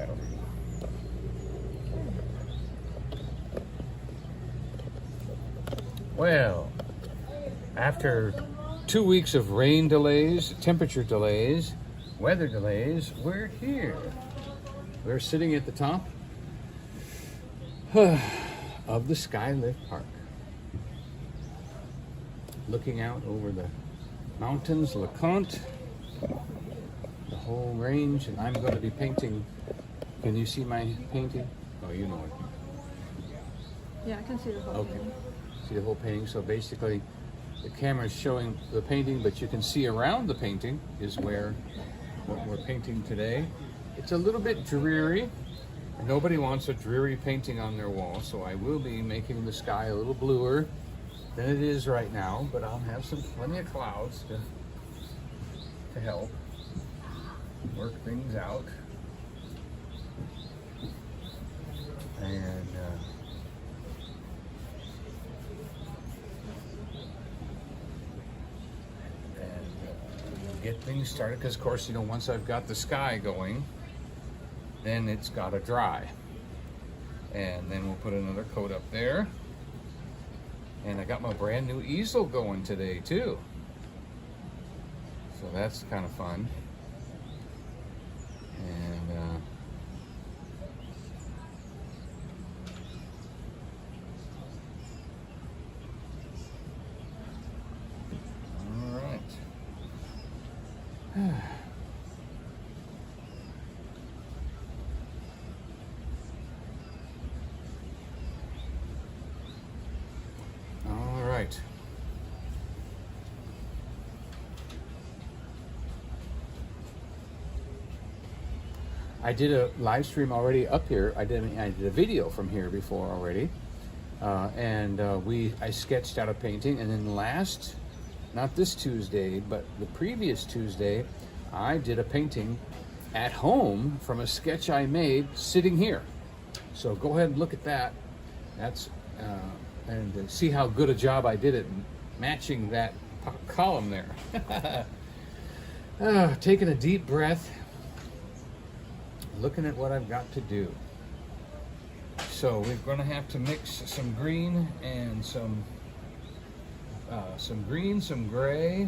that over here. Well, after 2 weeks of rain delays, temperature delays, weather delays, we're here. We're sitting at the top of the Skylift Park, looking out over the mountains, LeConte, the whole range, and I'm going to be painting. Can you see my painting? Oh, you know it. Yeah, I can see the whole thing. See the whole painting. So basically, the camera is showing the painting, but you can see around the painting is where what we're painting today. It's a little bit dreary. Nobody wants a dreary painting on their wall, so I will be making the sky a little bluer than it is right now, but I'll have plenty of clouds to help work things out. And get things started, because of course, you know, once I've got the sky going, then it's got to dry, and then we'll put another coat up there. And I got my brand new easel going today too, so that's kind of fun. And all right. All right. I did a live stream already up here. I did a video from here before already, and I sketched out a painting, and then not this Tuesday, but the previous Tuesday, I did a painting at home from a sketch I made sitting here. So go ahead and look at that. That's and see how good a job I did at matching that column there. Taking a deep breath, looking at what I've got to do. So we're going to have to mix some green and some green, some gray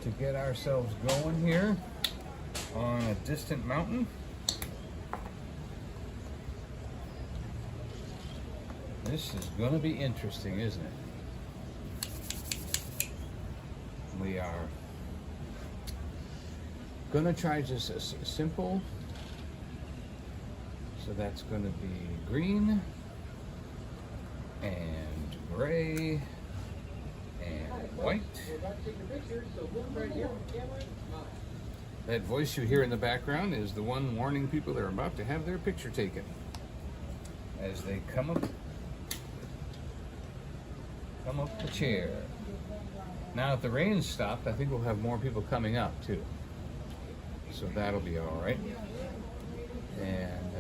to get ourselves going here on a distant mountain. This is going to be interesting, isn't it? We are going to try just a simple. So that's going to be green and gray and white. That voice you hear in the background is the one warning people they're about to have their picture taken as they come up the chair. Now if the rain stopped, I think we'll have more people coming up too, so that'll be all right. And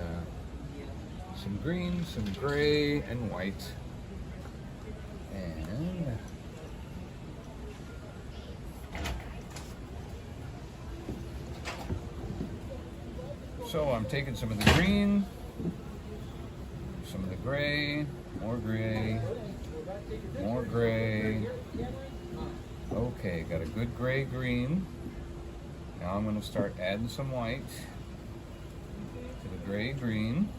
some green, some gray, and white. And so I'm taking some of the green, some of the gray, more gray, more gray. Okay, got a good gray green. Now I'm going to start adding some white to the gray green.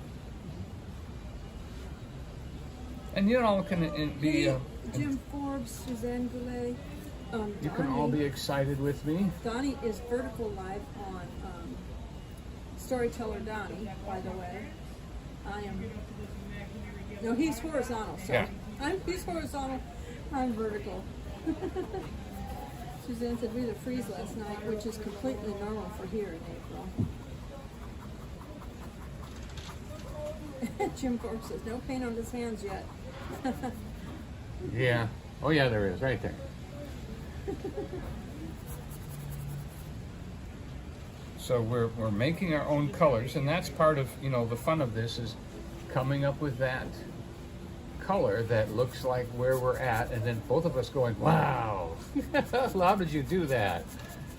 And you all can be Jim Forbes, Suzanne Goulet, you can all be excited with me. Donny is vertical live on Storyteller Donny, by the way. I am. No, he's horizontal. So yeah. He's horizontal. I'm vertical. Suzanne said we had a freeze last night, which is completely normal for here in April. Jim Forbes says no paint on his hands yet. Yeah. Oh yeah, there is right there. So we're making our own colors, and that's part of, you know, the fun of this is coming up with that color that looks like where we're at, and then both of us going, wow. How did you do that?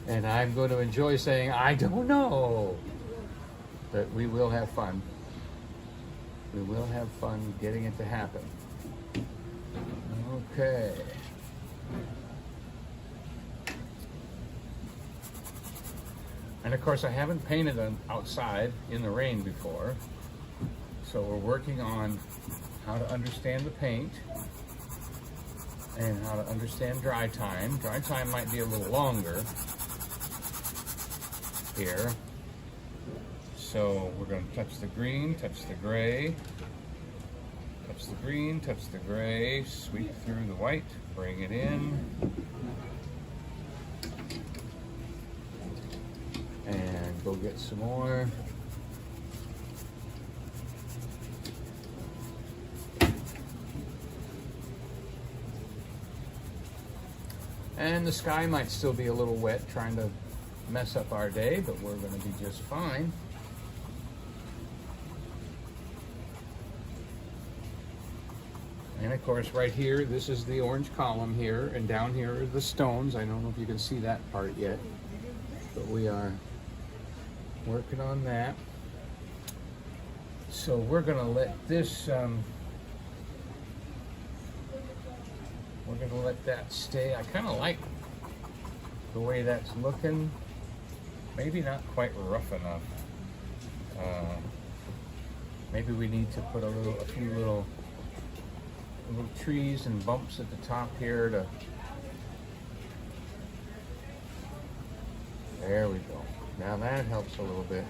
And I'm going to enjoy saying, I don't know. But we will have fun. We will have fun getting it to happen. Okay. And of course, I haven't painted outside in the rain before. So we're working on how to understand the paint and how to understand dry time. Dry time might be a little longer here. So we're going to touch the green, touch the gray, touch the green, touch the gray, sweep through the white, bring it in. And go get some more. And the sky might still be a little wet, trying to mess up our day, but we're going to be just fine. And of course, right here, this is the orange column here, and down here are the stones. I don't know if you can see that part yet, but we are working on that. So we're going to let this, we're going to let that stay. I kind of like the way that's looking. Maybe not quite rough enough. Maybe we need to put a few little trees and bumps at the top here to. There we go. Now that helps a little bit.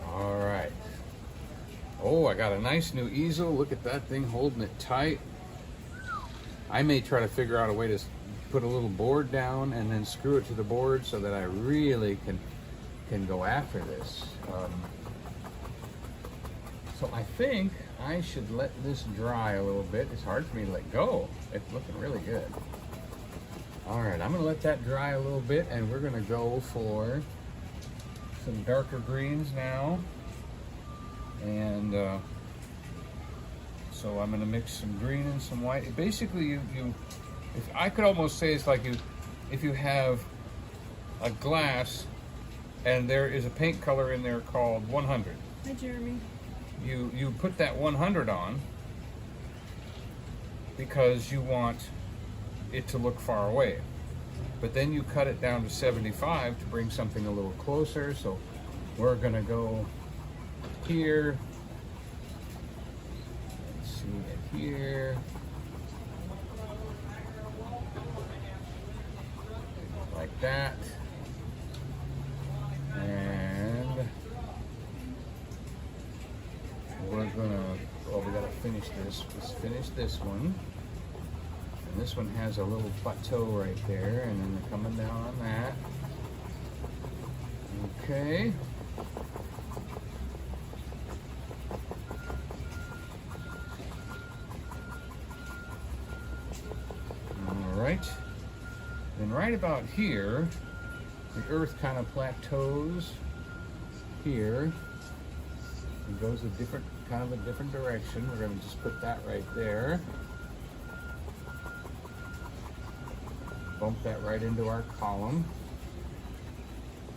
All right. Oh, I got a nice new easel. Look at that thing holding it tight. I may try to figure out a way to put a little board down and then screw it to the board so that I really can go after this. So I think I should let this dry a little bit. It's hard for me to let go. It's looking really good. All right, I'm gonna let that dry a little bit, and we're gonna go for some darker greens now. And so I'm gonna mix some green and some white. Basically, if I could almost say it's like if you have a glass and there is a paint color in there called 100. Hi, Jeremy. You put that 100 on because you want it to look far away. But then you cut it down to 75 to bring something a little closer. So we're gonna go here. Let's see it here. Like that. And we're gonna, well, we gotta finish this. Let's finish this one. And this one has a little plateau right there, and then we're coming down on that. Okay. All right. Then right about here, the earth kind of plateaus here. It goes a different, kind of a different direction. We're going to just put that right there. Bump that right into our column.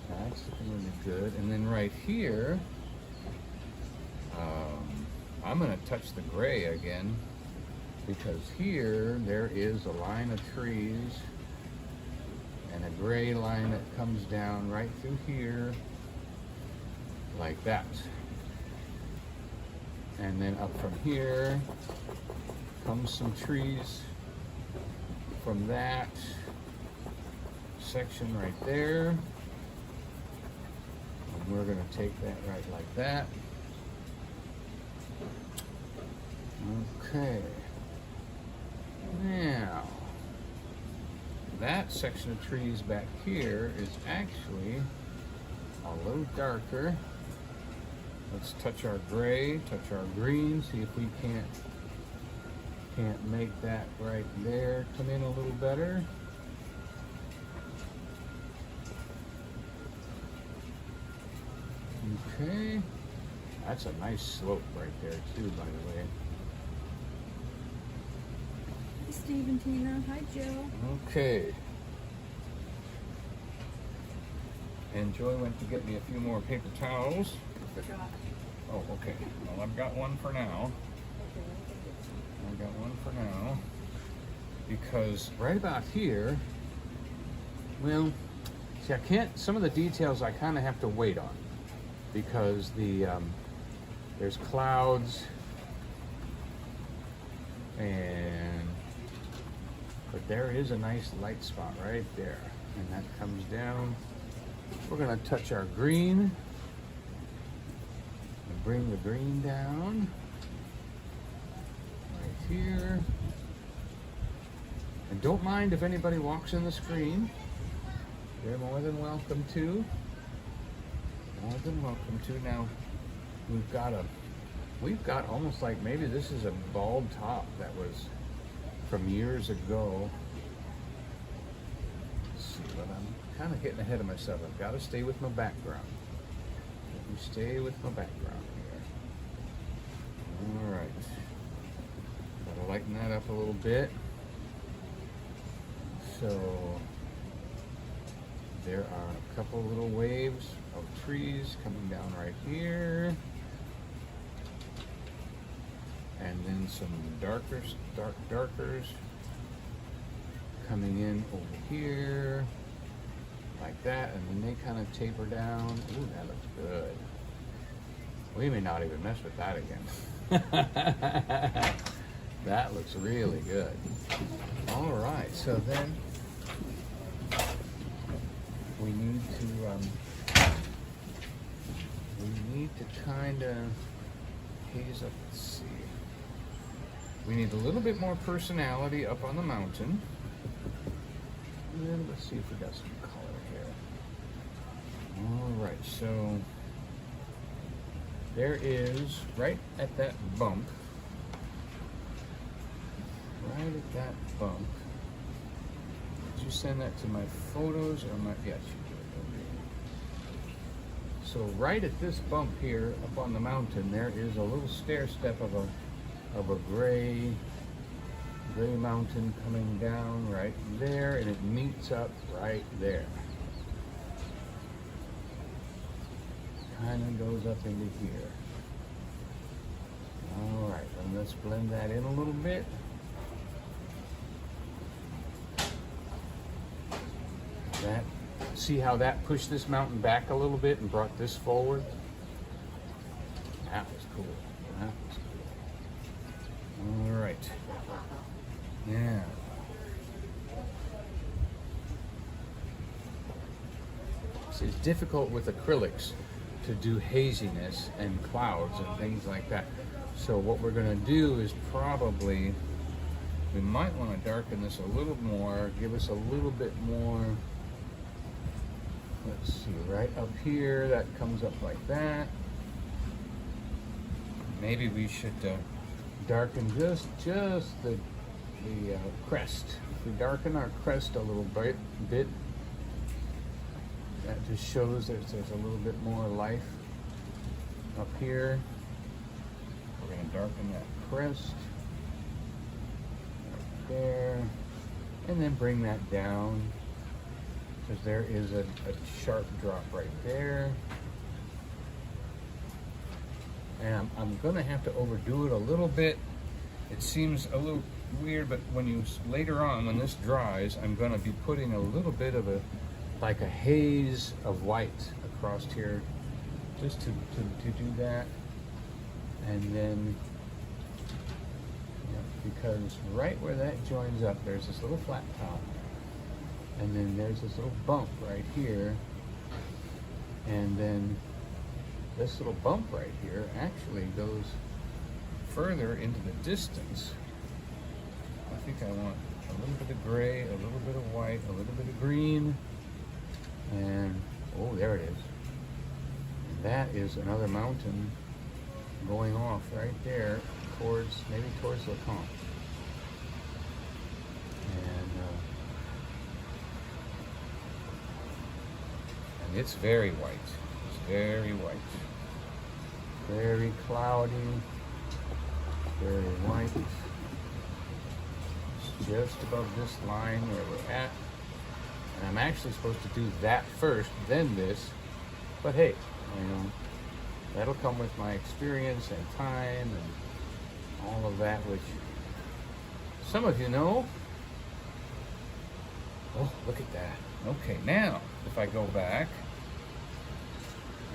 That's looking really good. And then right here, I'm going to touch the gray again, because here there is a line of trees and a gray line that comes down right through here like that. And then up from here comes some trees from that section right there. And we're going to take that right like that. Okay. Now, that section of trees back here is actually a little darker. Let's touch our gray, touch our green, see if we can't make that right there come in a little better. Okay, that's a nice slope right there too, by the way. This Steve and Tina. Hi, Joe. Okay. And Joy went to get me a few more paper towels. Forgot. Oh, okay. Well, I've got one for now. I've got one for now. Because right about here, well, see, I can't, some of the details I kind of have to wait on. Because there's clouds. But there is a nice light spot right there. And that comes down. We're gonna touch our green. And bring the green down. Right here. And don't mind if anybody walks in the screen. They're more than welcome to. More than welcome to. Now, we've got almost like, maybe this is a bald top that was from years ago. Let's see, but I'm kind of getting ahead of myself. I've got to stay with my background. Let me stay with my background here. All right. Got to lighten that up a little bit. So there are a couple little waves of trees coming down right here. And then some darkers coming in over here, like that, and then they kind of taper down. Ooh, that looks good. We may not even mess with that again. That looks really good. All right, so then we need to kind of haze up. Let's see. We need a little bit more personality up on the mountain. And then let's see if we got some color here. All right, so there is, right at that bump, did you send that to my photos or my, yes, you did. So right at this bump here up on the mountain, there is a little stair step of a gray mountain coming down right there, and it meets up right there. Kind of goes up into here. All right, and let's blend that in a little bit. See how that pushed this mountain back a little bit and brought this forward? That was cool. That was cool. All right. Yeah. See, it's difficult with acrylics to do haziness and clouds and things like that. So what we're going to do is probably, we might want to darken this a little more, give us a little bit more. Let's see, right up here, that comes up like that. Maybe we should darken just the crest. If we darken our crest a little bit, that just shows there's a little bit more life up here. We're going to darken that crest right there, and then bring that down, because there is a sharp drop right there. And I'm going to have to overdo it a little bit. It seems a little weird, but later on, when this dries, I'm going to be putting a little bit of like a haze of white across here, just to do that. And then, because right where that joins up, there's this little flat top. And then there's this little bump right here. And then this little bump right here actually goes further into the distance. I think I want a little bit of gray, a little bit of white, a little bit of green. And, oh, there it is. And that is another mountain going off right there towards, maybe towards the comp. And it's very white. It's very white. Very cloudy. Very white. just above this line where we're at. And I'm actually supposed to do that first, then this. But hey, you know, that'll come with my experience and time and all of that, which some of you know. Oh, look at that. Okay, now if I go back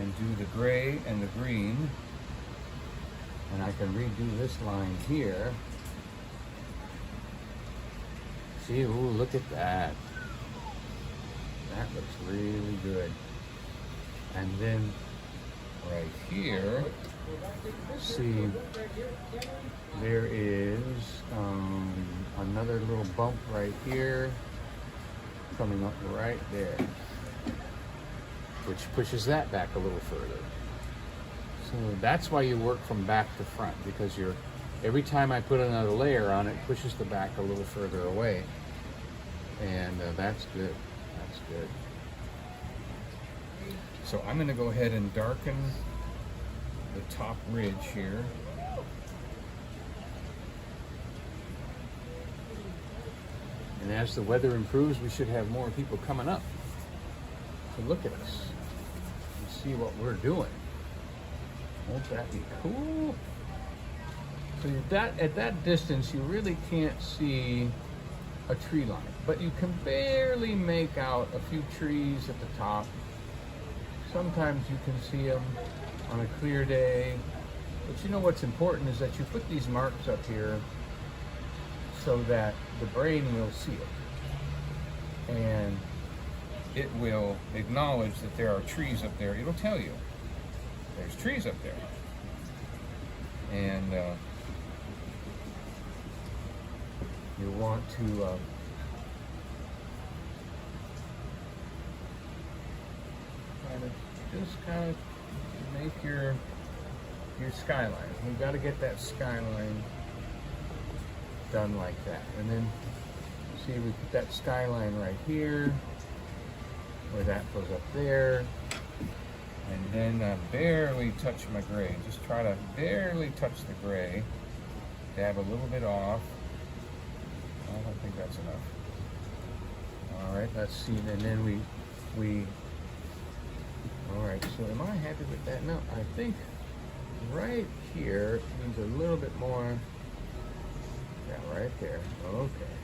and do the gray and the green, and I can redo this line here. See, ooh, look at that. That looks really good. And then right here, see, there is another little bump right here coming up right there, which pushes that back a little further. So that's why you work from back to front, because every time I put another layer on, it pushes the back a little further away. And that's good. That's good. So I'm going to go ahead and darken the top ridge here. And as the weather improves, we should have more people coming up to look at us and see what we're doing. Won't that be cool? So at that distance, you really can't see a tree line, but you can barely make out a few trees at the top. Sometimes you can see them on a clear day. But you know what's important is that you put these marks up here so that the brain will see it. And it will acknowledge that there are trees up there. It'll tell you there's trees up there. And you want to kind of make your skyline. We've got to get that skyline done like that. And then see, we put that skyline right here, where that goes up there. And then barely touch my gray. Just try to barely touch the gray. Dab a little bit off. I don't think that's enough. All right, let's see. And then we. All right. So am I happy with that? No, I think right here needs a little bit more. Yeah, right there. Okay.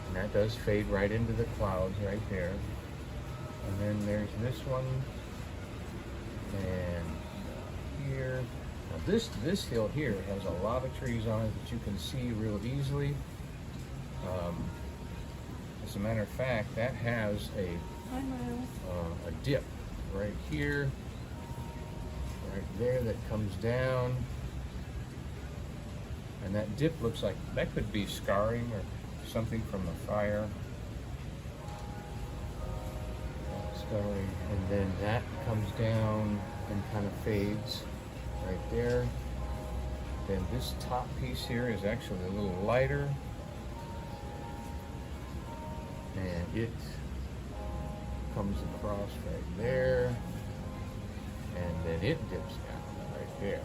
And that does fade right into the clouds right there. And then there's this one. And here. Now this hill here has a lot of trees on it that you can see real easily. As a matter of fact, that has a dip right here, right there, that comes down. And that dip looks like that could be scarring or something from the fire. Scarring, and then that comes down and kind of fades right there. Then this top piece here is actually a little lighter, and it comes across right there, and then it dips down right there.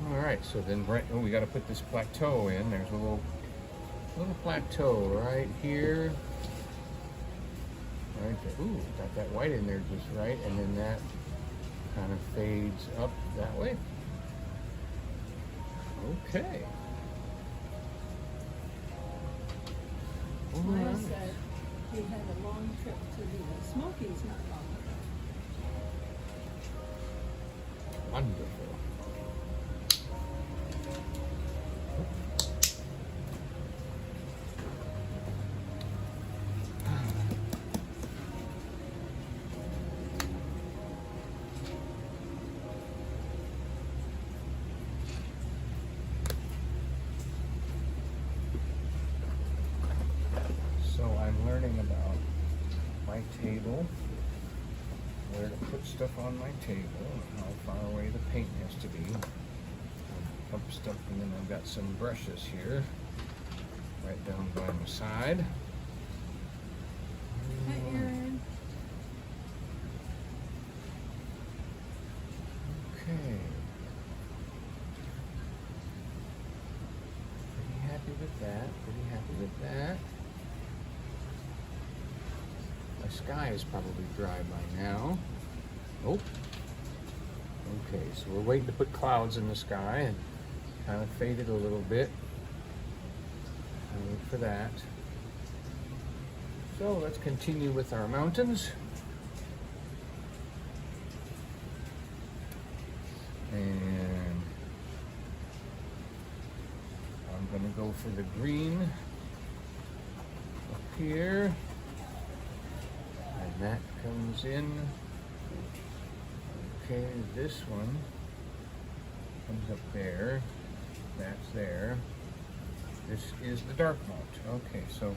All right, so then we got to put this plateau in. There's a little plateau right here. Right there. Ooh, got that white in there just right, and then that kind of fades up that way. Okay. Maya said he had a long trip to the Smokies not long ago. Wonderful. About my table, where to put stuff on my table, and how far away the paint has to be. Pump stuff, and then I've got some brushes here, right down by my side. Hi, Aaron. Okay. sky is probably dry by now. Oh. Okay, so we're waiting to put clouds in the sky and kind of fade it a little bit. I'll wait for that. So let's continue with our mountains. And I'm going to go for the green up here. And that comes in. Okay, this one comes up there. That's there. This is the dark mount. Okay, so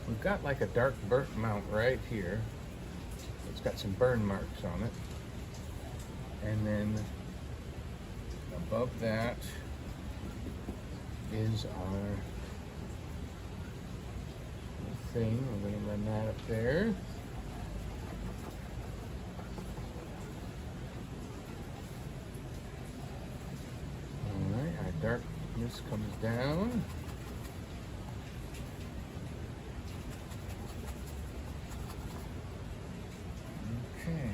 we've got like a dark burnt mount right here. It's got some burn marks on it. And then above that is our thing. We're going to run that up there. Alright, our darkness comes down. Okay.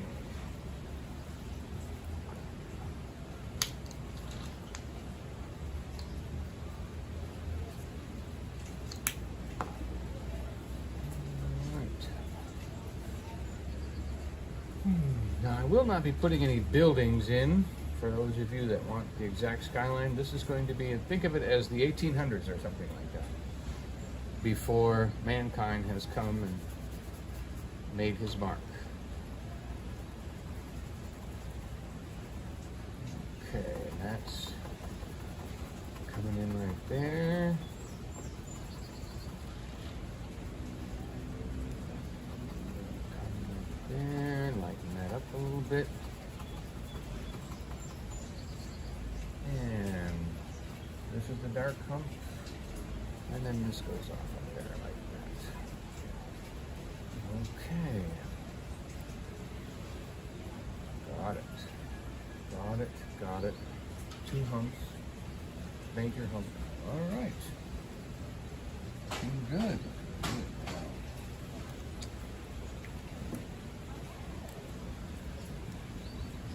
Now I will not be putting any buildings in for those of you that want the exact skyline. This is going to be, think of it as the 1800s or something like that, before mankind has come and made his mark. Okay, that's coming in right there. There, lighten that up a little bit. And this is the dark hump. And then this goes off up there like that. Okay. Got it. Got it. Got it. 2 humps. Major hump. All right. Looking good.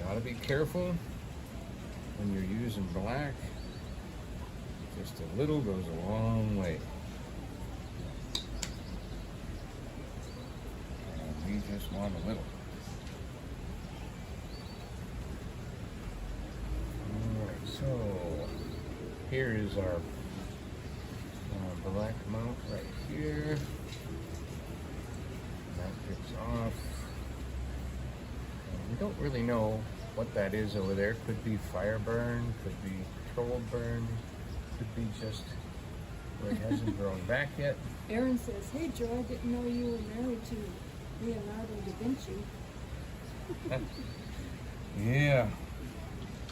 Gotta be careful when you're using black. Just a little goes a long way. And we just want a little. Alright, so here is our black mount right here. That gets off. And we don't really know what that is over there. Could be fire burn, could be troll burn, could be just where it hasn't grown back yet. Aaron says, "Hey Joe, I didn't know you were married to Leonardo da Vinci." Yeah.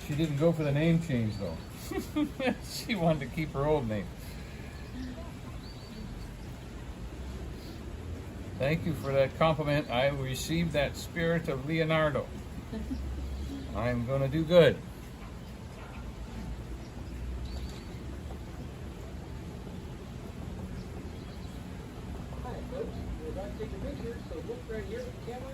She didn't go for the name change though. She wanted to keep her old name. Thank you for that compliment. I received that spirit of Leonardo. I'm going to do good. Hi, folks. We're about to take a picture, so look right here at the camera.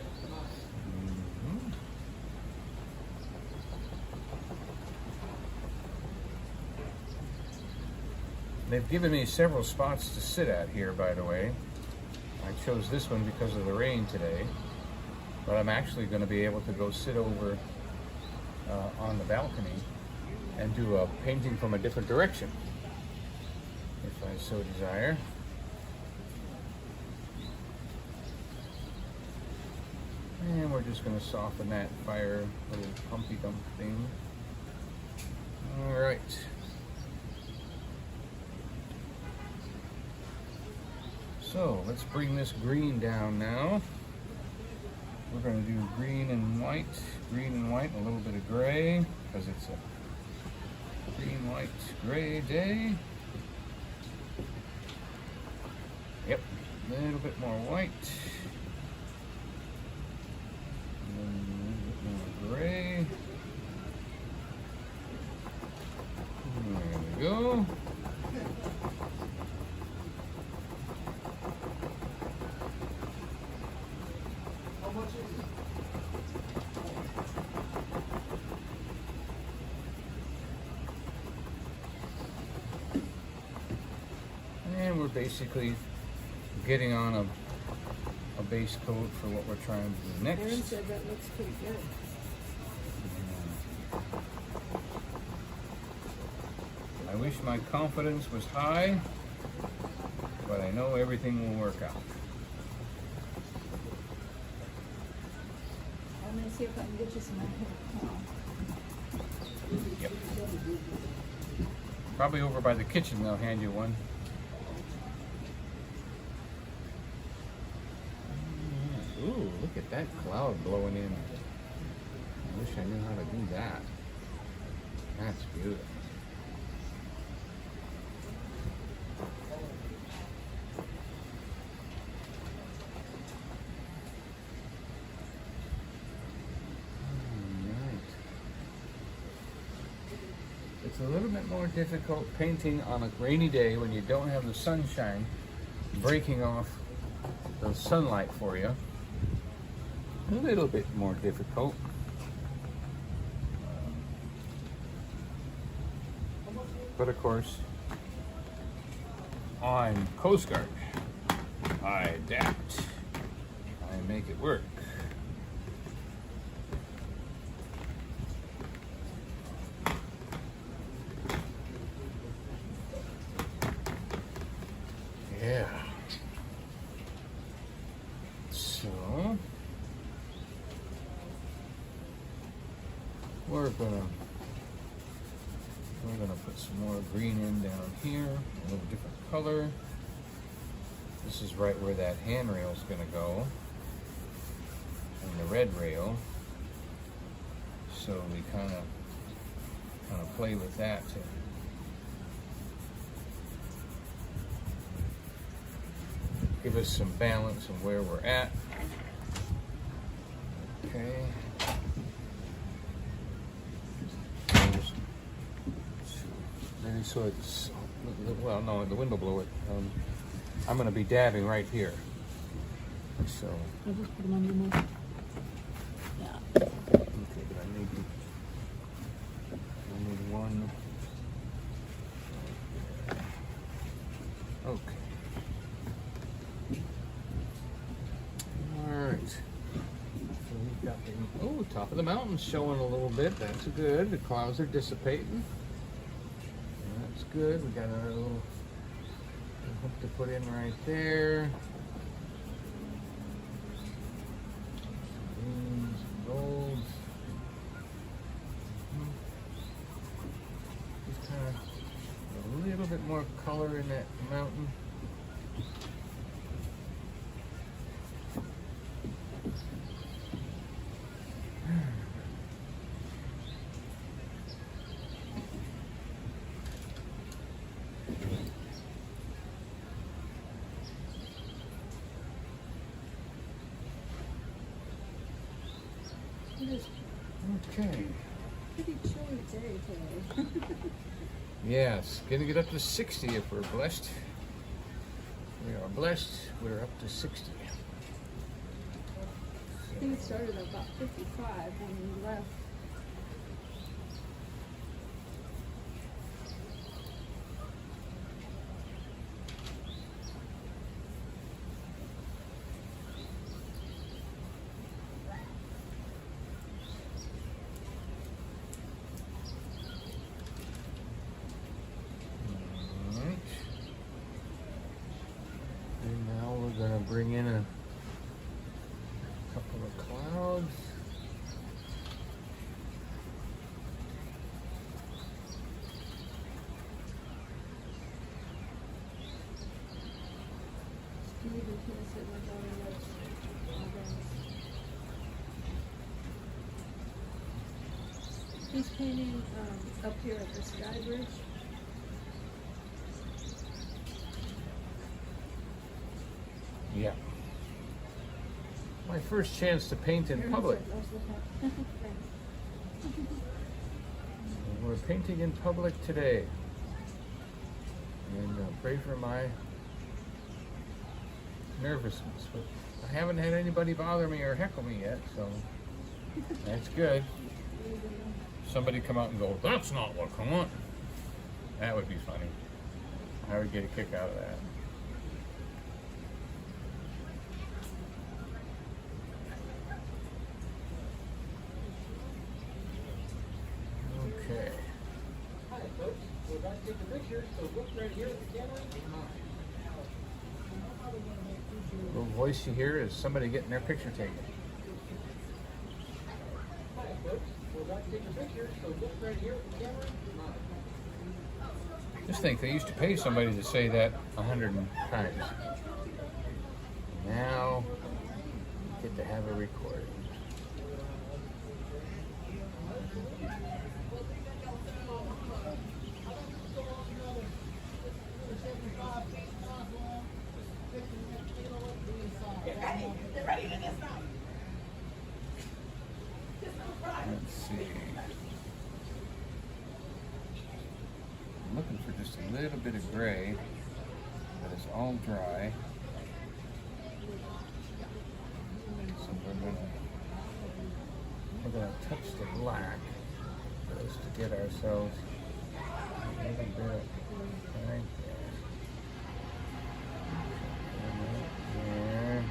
They've given me several spots to sit at here, by the way. I chose this one because of the rain today, but I'm actually going to be able to go sit over on the balcony and do a painting from a different direction, if I so desire. And we're just going to soften that fire little pumpy dump thing. All right. So let's bring this green down now. We're going to do green and white, a little bit of gray, because it's a green, white, gray day. Yep, a little bit more white. And then a little bit more gray. There we go. basically getting on a base coat for what we're trying to do next. Aaron said that looks pretty good. I wish my confidence was high, but I know everything will work out. I'm going to see if I can get you some more. Yep. Probably over by the kitchen, they'll hand you one. Ooh, look at that cloud blowing in. I wish I knew how to do that. That's beautiful. It's a little bit more difficult painting on a rainy day when you don't have the sunshine breaking off the sunlight for you. A little bit more difficult. But of course, I'm Coast Guard. I adapt. I make it work. Yeah. So we're gonna put some more green in down here, a little different color. This is right where that handrail is gonna go, and the red rail. So we kind of play with that to give us some balance of where we're at. Okay. Maybe so it's, well, no, the wind will blow it. I'm going to be dabbing right here. So. I'll just put them on your mouth. Yeah. Okay, but I need one. Okay. Oh, top of the mountain's showing a little bit. That's good. The clouds are dissipating. That's good. We got our little hook to put in right there. Greens, golds. Just kind of a little bit more color in that mountain. Okay. Pretty chilly day today. Yes, gonna get up to 60 if we're blessed. We are blessed. We're up to 60. I think it started at about 55 when we left. Bring in a couple of clouds. He's painting up here at the Skybridge. Yeah. My first chance to paint in public. We're painting in public today. And pray for my nervousness. But I haven't had anybody bother me or heckle me yet, so that's good. Somebody come out and go, "That's not what I want." That would be funny. I would get a kick out of that. Little voice you hear is somebody getting their picture taken. Just think, they used to pay somebody to say that 100 times. Now, you get to have a recording. Let's see. I'm looking for just a little bit of gray, but it's all dry. So we're gonna touch the black just to get ourselves a little bit right there. There.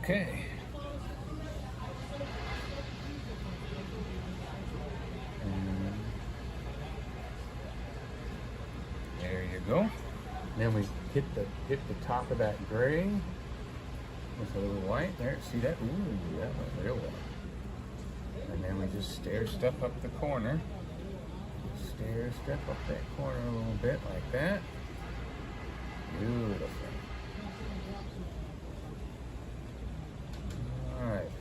Okay. There you go. Then we hit the top of that gray with a little white there. See that? Ooh, that went real well. And then we just stair step up the corner. Stair step up that corner a little bit like that. Beautiful. All right.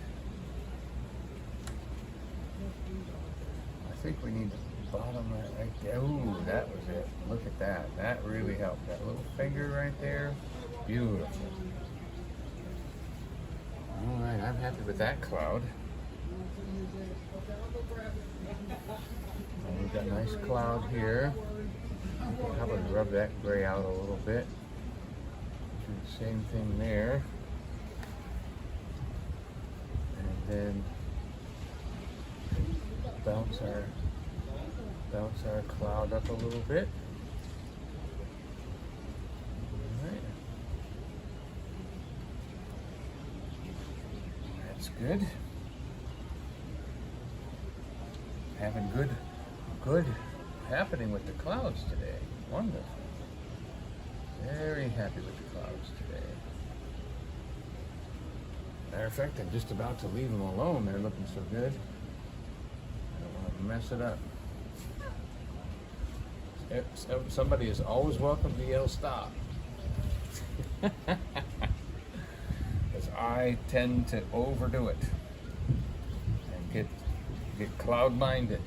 I think we need to bottom that right there. Ooh, that was it. Look at that. That really helped. That little finger right there. Beautiful. All right, I'm happy with that cloud. And we've got a nice cloud here. We'll probably rub that gray out a little bit. Do the same thing there. And then bounce our cloud up a little bit. All right. That's good. Having good happening with the clouds today. Wonderful. Very happy with the clouds today. Matter of fact, I'm just about to leave them alone. They're looking so good. I don't want to mess it up. Somebody is always welcome to yell stop. Because I tend to overdo it and get cloud-minded,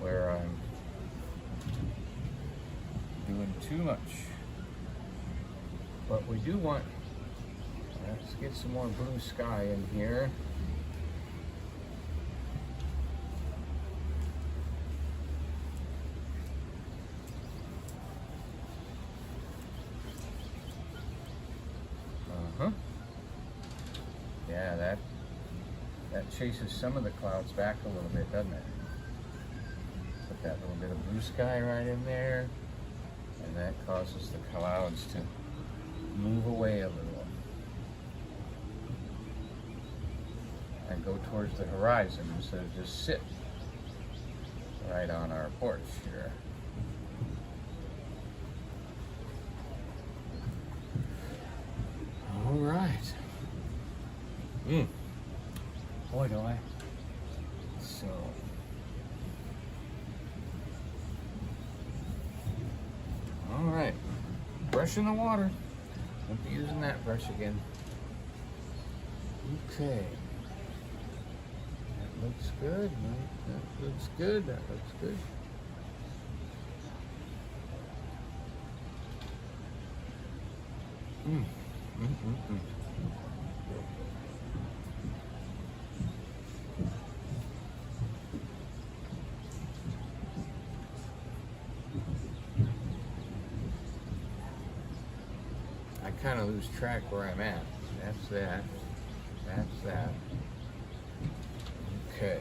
where I'm doing too much. But we do want, let's get some more blue sky in here. Yeah, that chases some of the clouds back a little bit, doesn't it? Put that little bit of blue sky right in there, and that causes the clouds to move away a little and go towards the horizon instead of just sit right on our porch here. All right. Boy, do I. So. All right. Brush in the water. Won't be using that brush again. Okay. That looks good. That looks good. That looks good. I kind of lose track where I'm at. That's that. That's that. Okay.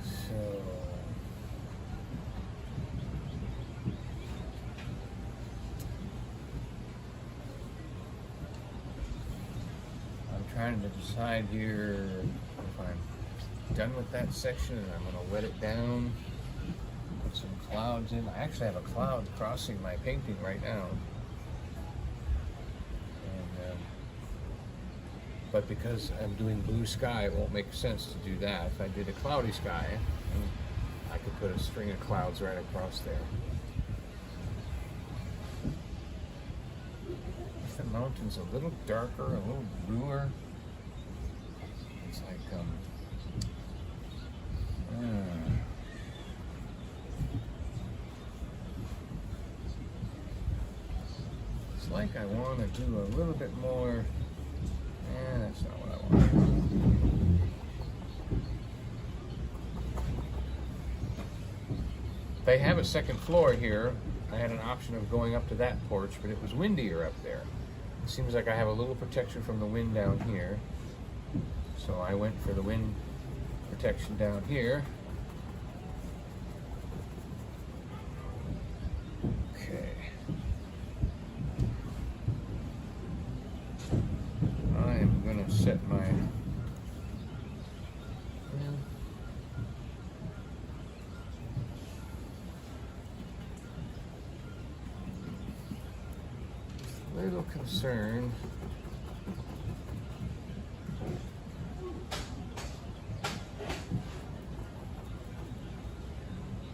So, trying to decide here if I'm done with that section and I'm going to wet it down, put some clouds in. I actually have a cloud crossing my painting right now. And, but because I'm doing blue sky, it won't make sense to do that. If I did a cloudy sky, I could put a string of clouds right across there. If the mountain's a little darker, a little bluer, it's like it's like I want to do a little bit more. That's not what I want. They have a second floor here. I had an option of going up to that porch, but it was windier up there. It seems like I have a little protection from the wind down here. So I went for the wind protection down here. Okay. I'm gonna set my little concerned.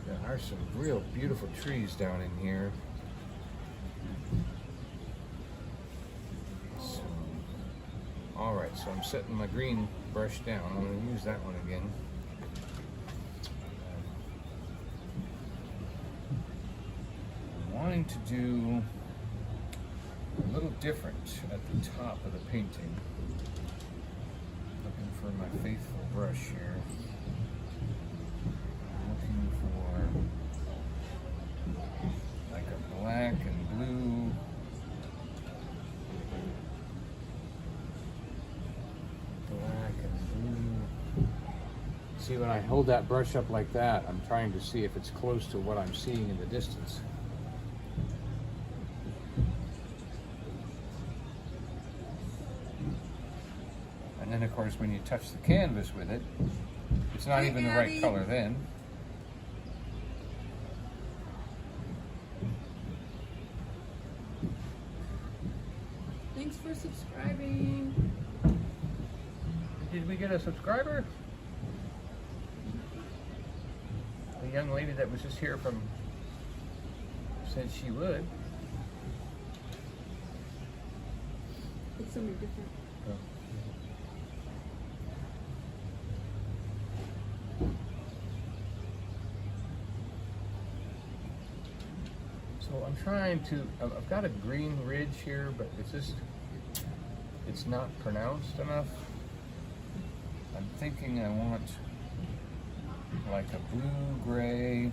There are some real beautiful trees down in here. So, all right, so I'm setting my green brush down. I'm going to use that one again. I'm wanting to do a little different at the top of the painting. Looking for my faithful brush here. Looking for like a black and blue. Black and blue. See, when I hold that brush up like that, I'm trying to see if it's close to what I'm seeing in the distance. And then, of course, when you touch the canvas with it, it's not even the right color then. Thanks for subscribing. Did we get a subscriber? The young lady that was just here from said she would. It's something different. Oh. So I'm trying to, I've got a green ridge here, but it's not pronounced enough. I'm thinking I want like a blue-gray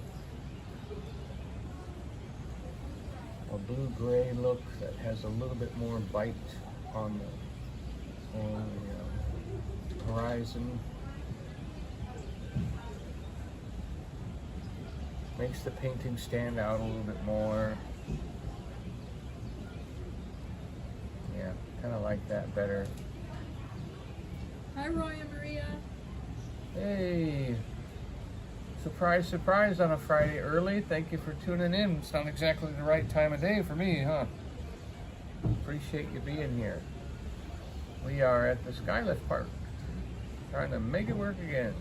look that has a little bit more bite on the horizon. Makes the painting stand out a little bit more. Yeah, kind of like that better. Hi, Roy and Maria. Hey, surprise, surprise on a Friday early. Thank you for tuning in. It's not exactly the right time of day for me, huh? Appreciate you being here. We are at the Skylift Park, trying to make it work again.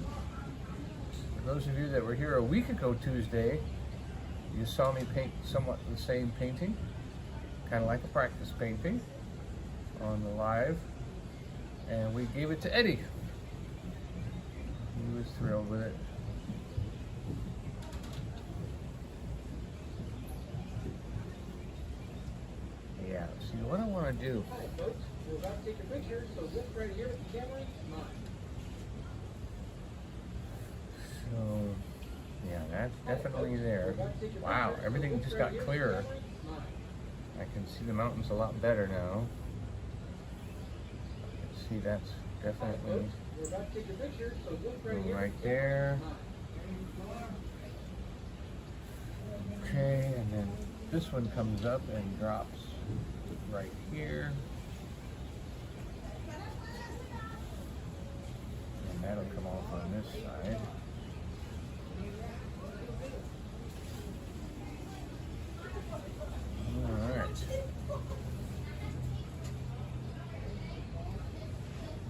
For those of you that were here a week ago Tuesday, you saw me paint somewhat the same painting, kind of like a practice painting on the live, and we gave it to Eddie. He was thrilled with it. Yeah, see what I want to do. Hi folks, we're about to take a picture, so this right here with the camera is mine. So, yeah, that's definitely there. Wow, everything just got clearer. I can see the mountains a lot better now. I can see that's definitely right there. Okay, and then this one comes up and drops right here. this side. Alright.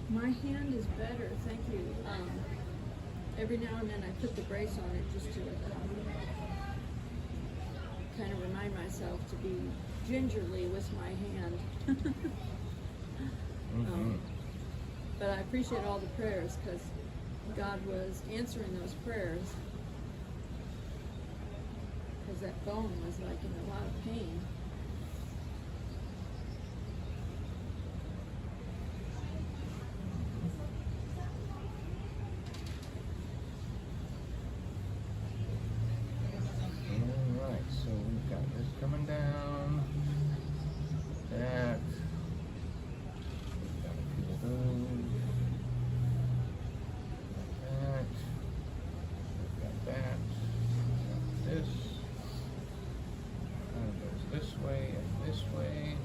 My hand is better, thank you. Every now and then I put the brace on it just to kind of remind myself to be gingerly with my hand. But I appreciate all the prayers because God was answering those prayers. Because that bone was like in a lot of pain. Alright, so we've got this coming down. That. We've got a few of those. That. We've got that. We've got this. Kind of goes this way and this way.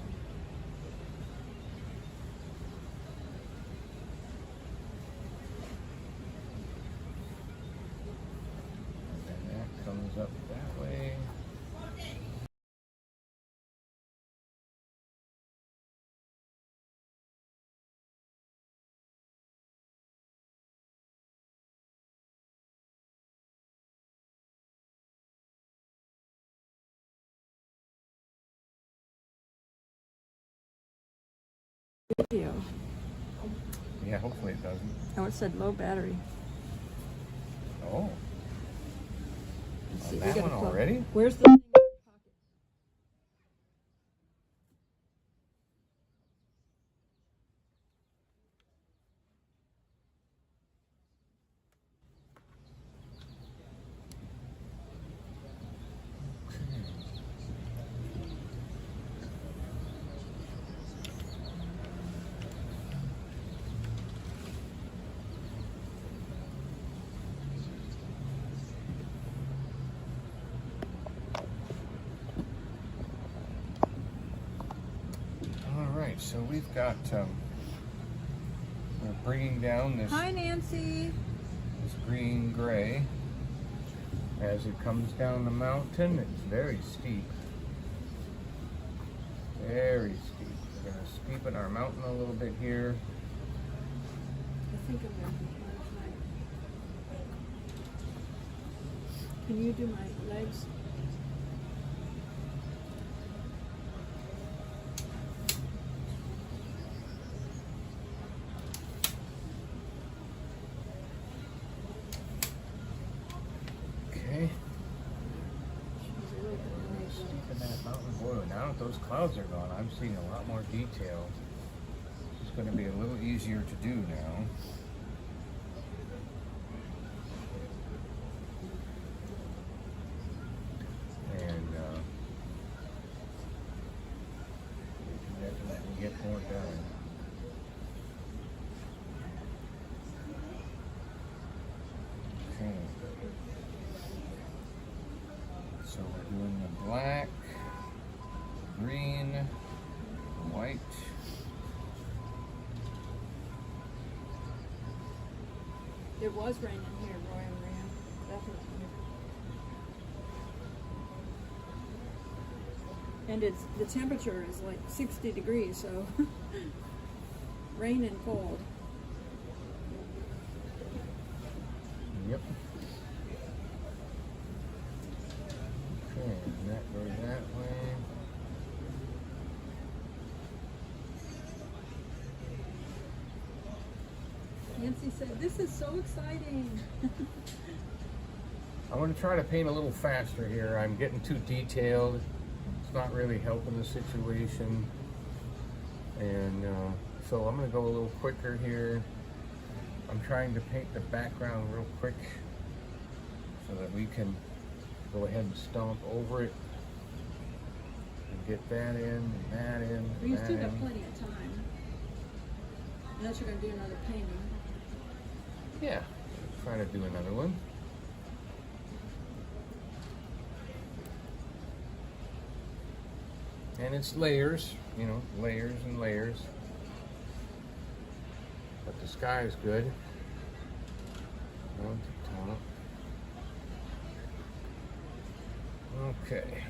And then that comes up that way. Video. Yeah, hopefully it doesn't. Oh, it said low battery. Oh, Let's on see, we that gotta one plug- already? Where's the thing in your pocket? Alright, so we've got, we're bringing down this, Hi, Nancy. this green gray. As it comes down the mountain, it's very steep. Very steep. We're going to steepen our mountain a little bit here. I think I'm gonna be tonight. Can you do my legs? Okay. Steepen that mountain. Boy, now that those clouds are gone, I'm seeing a lot more detail. It's going to be a little easier to do now. And we can definitely get more done. Okay. So we're doing the black, green, white. It was raining here, Roy and Ram. Definitely. And it's the temperature is like 60 degrees, so rain and cold. Yep. Okay, and that goes that way. Nancy said, "This is so exciting." I'm going to try to paint a little faster here. I'm getting too detailed. It's not really helping the situation. And so I'm going to go a little quicker here. I'm trying to paint the background real quick so that we can go ahead and stomp over it and get that in and that in. And Well, you that still got in. plenty of time. Unless you're going to do another painting. Yeah, try to do another one. And it's layers, you know, layers and layers. But the sky is good. on the top. Okay.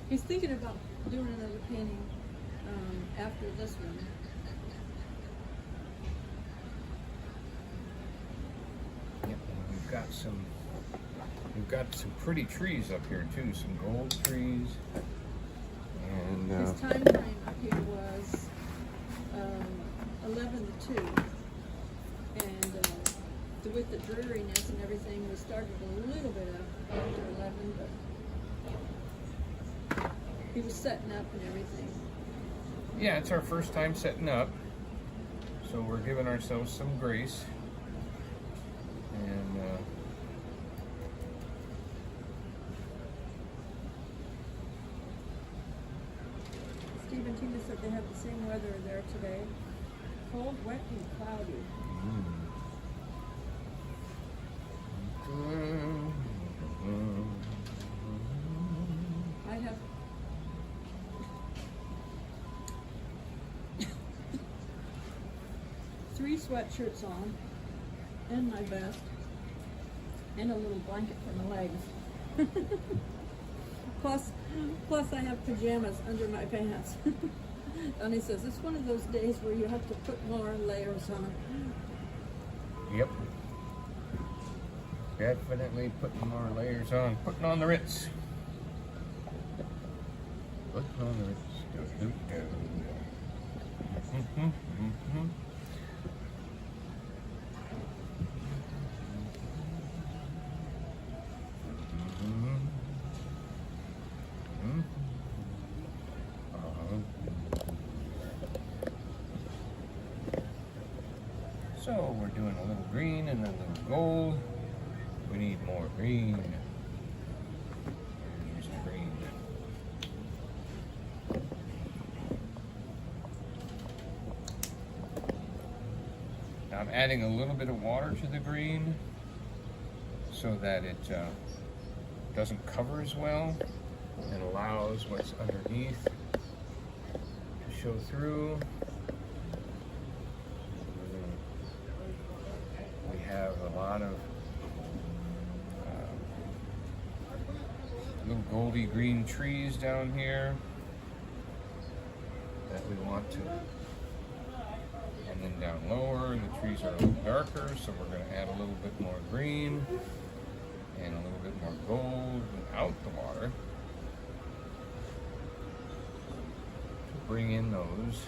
He's thinking about doing another painting after this one. Yep, and we've got some pretty trees up here too, some gold trees. And His time frame up here was 11 to 2. And with the dreariness and everything, we started a little bit after 11, but he was setting up and everything. yeah, it's our first time setting up, so we're giving ourselves some grace. And Steve and Tina said they have the same weather there today. Cold, wet, and cloudy. I have 3 sweatshirts on, and my vest, and a little blanket for my legs. plus I have pajamas under my pants. Donny says it's one of those days where you have to put more layers on. yep, definitely putting more layers on, putting on the Ritz. Putting on the Ritz. So we're doing a little green and a little gold. We need more green. Here's green. Now I'm adding a little bit of water to the green so that it doesn't cover as well and allows what's underneath to show through. We have a lot of little goldy green trees down here that we want to, and then down lower the trees are a little darker, so we're going to add a little bit more green and a little bit more gold without the water to bring in those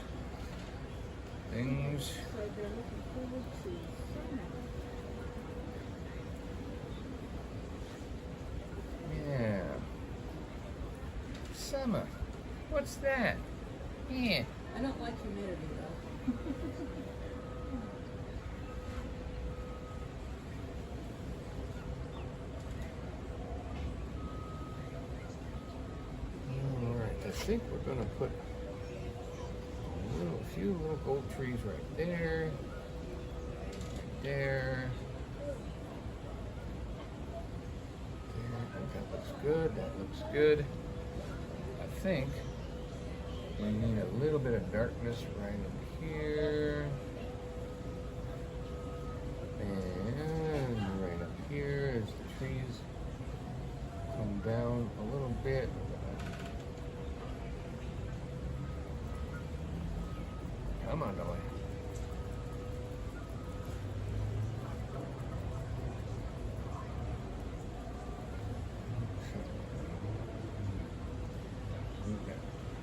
things. So they're looking forward to summer. Yeah. Summer. What's that? Yeah. I don't like humidity though. Alright, I think we're going to put a few little gold trees right there. Right there. That looks good. That looks good. I think we need a little bit of darkness right in here. And right up here as the trees come down a little bit. Come on, Dolly.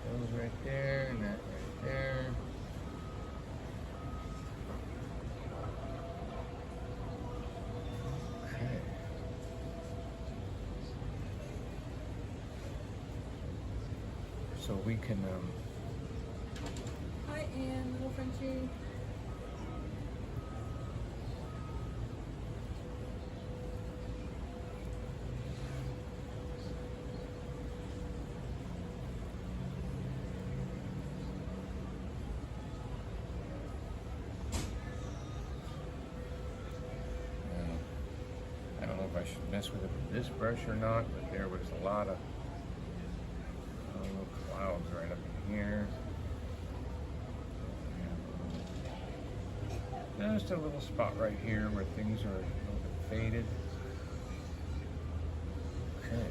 Those right there and that right there. Okay. So we can Hi, Ann, little Frenchie. I don't know if I should mess with it with this brush or not, but there was a lot of little clouds right up in here. Just a little spot right here where things are a little bit faded. Okay.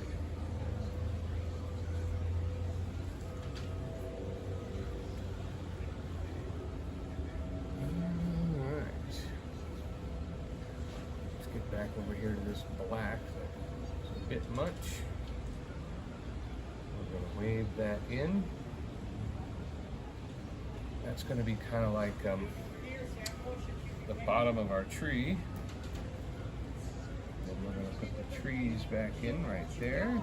Back over here to this black. It's a bit much. We're going to wave that in. That's going to be kind of like the bottom of our tree. Then we're going to put the trees back in right there.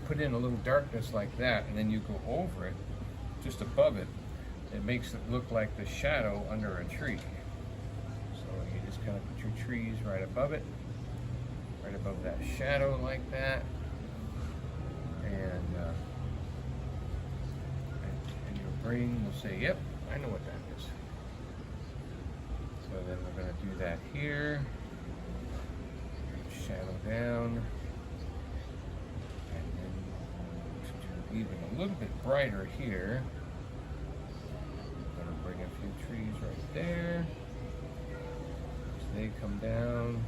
Put in a little darkness like that, and then you go over it, just above it, it makes it look like the shadow under a tree. So you just kind of put your trees right above it, right above that shadow like that, and your brain will say, yep, I know what that is. So then we're going to do that here, shadow down. Even a little bit brighter here. I'm going to bring a few trees right there. So they come down.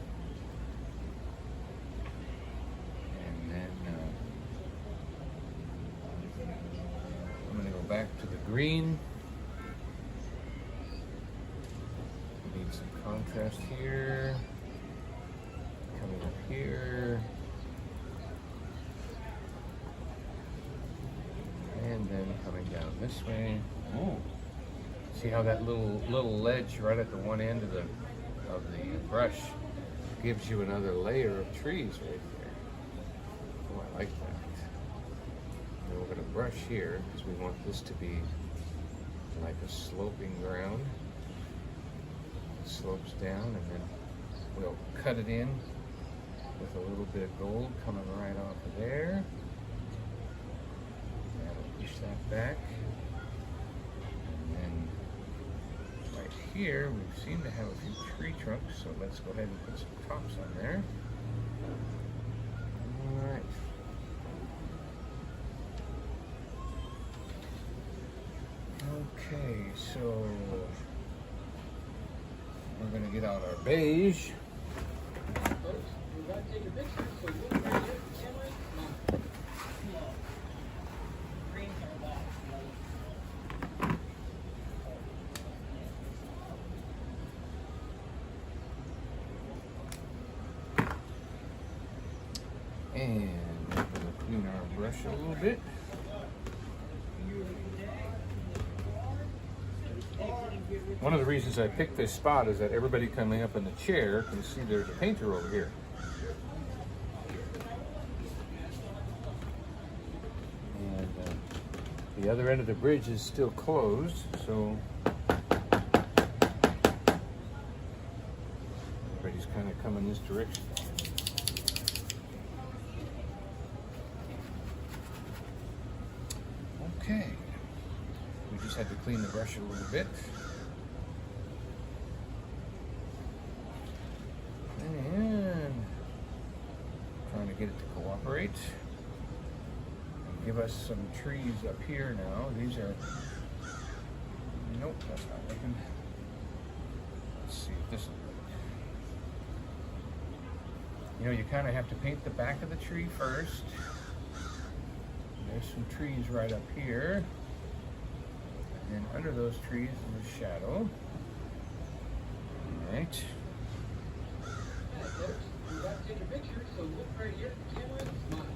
And then I'm going to go back to the green. We need some contrast here. Coming up here. And then coming down this way. Ooh. See how that little ledge right at the one end of the brush gives you another layer of trees right there. Oh, I like that. And we're going to brush here because we want this to be like a sloping ground. It slopes down, and then we'll cut it in with a little bit of gold coming right off of there. Push that back, and then right here we seem to have a few tree trunks, so let's go ahead and put some tops on there. All right. Okay, so we're going to get out our beige. And we're going to clean our brush a little bit. One of the reasons I picked this spot is that everybody coming up in the chair can see there's a painter over here. And the other end of the bridge is still closed, so everybody's kind of coming this direction. Okay, we just had to clean the brush a little bit. And trying to get it to cooperate. And give us some trees up here now. These are, nope, that's not working. Let's see if this will work. You know, you kind of have to paint the back of the tree first. There's some trees right up here. And then under those trees is a shadow. All right. You got to take a picture, so look right here at the camera and smile.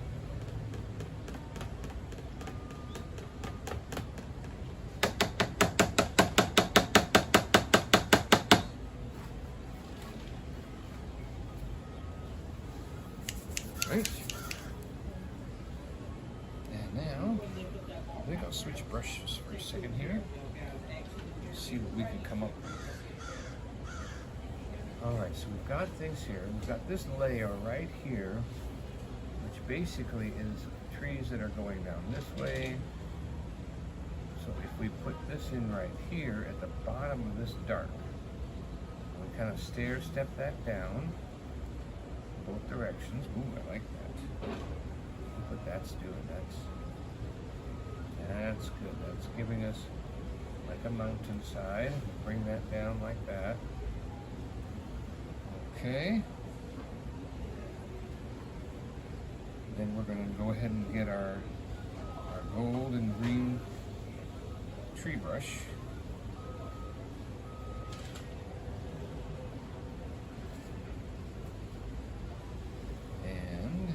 Right. And now, I think I'll switch brushes for a second here. see what we can come up with. All right, so we've got things here. We've got this layer right here, which basically is trees that are going down this way. So if we put this in right here at the bottom of this dark, we kind of stair step that down both directions. Ooh, I like that. Look what that's doing. That's good. That's giving us like a mountainside. Bring that down like that. Okay. Then we're going to go ahead and get our gold and green tree brush. And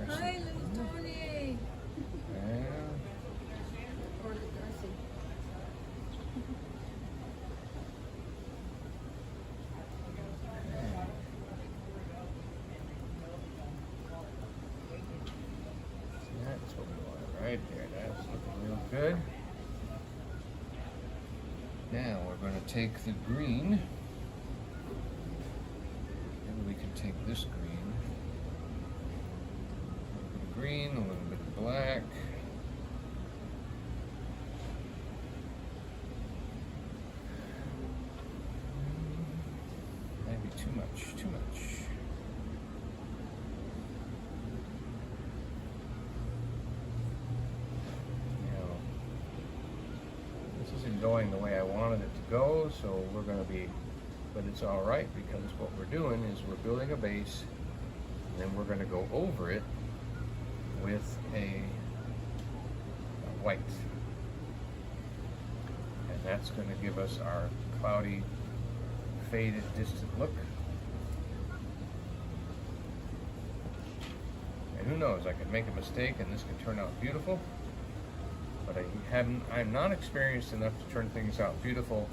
Hi, little Donny. and Or the Darcy. that's what we want right there. That's looking real good. Now we're going to take the green. Maybe we can take this green. A little bit of green, a little bit of black. Maybe too much. Going the way I wanted it to go, so we're going to be, but it's all right because what we're doing is we're building a base and then we're going to go over it with a white, and that's going to give us our cloudy faded distant look. And who knows, I could make a mistake and this could turn out beautiful. But I'm not experienced enough to turn things out beautiful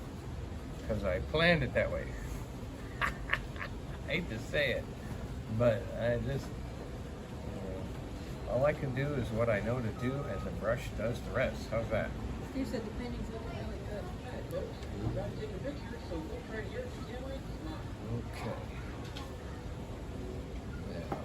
because I planned it that way. I hate to say it, but I just, all I can do is what I know to do, and the brush does the rest. How's that? You said the painting's looking really good. Alright, folks, we're about to take a picture, so look right here at the camera. Okay. Now.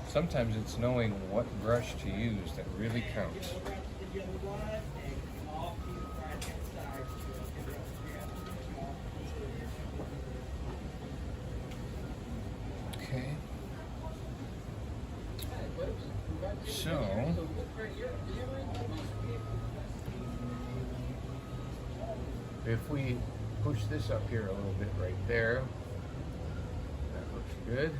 Sometimes it's knowing what brush to use that really counts. Okay. So, if we push this up here a little bit right there, that looks good.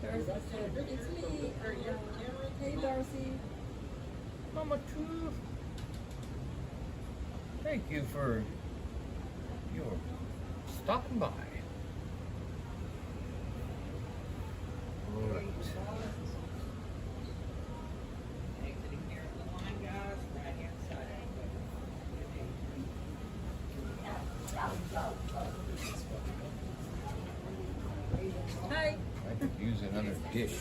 Darcy said, it's me. Hey, Darcy. Mama Tooth. Thank you for your stopping by. All right. Exiting here at the line, guys, right hand side. Hi. I could use another dish.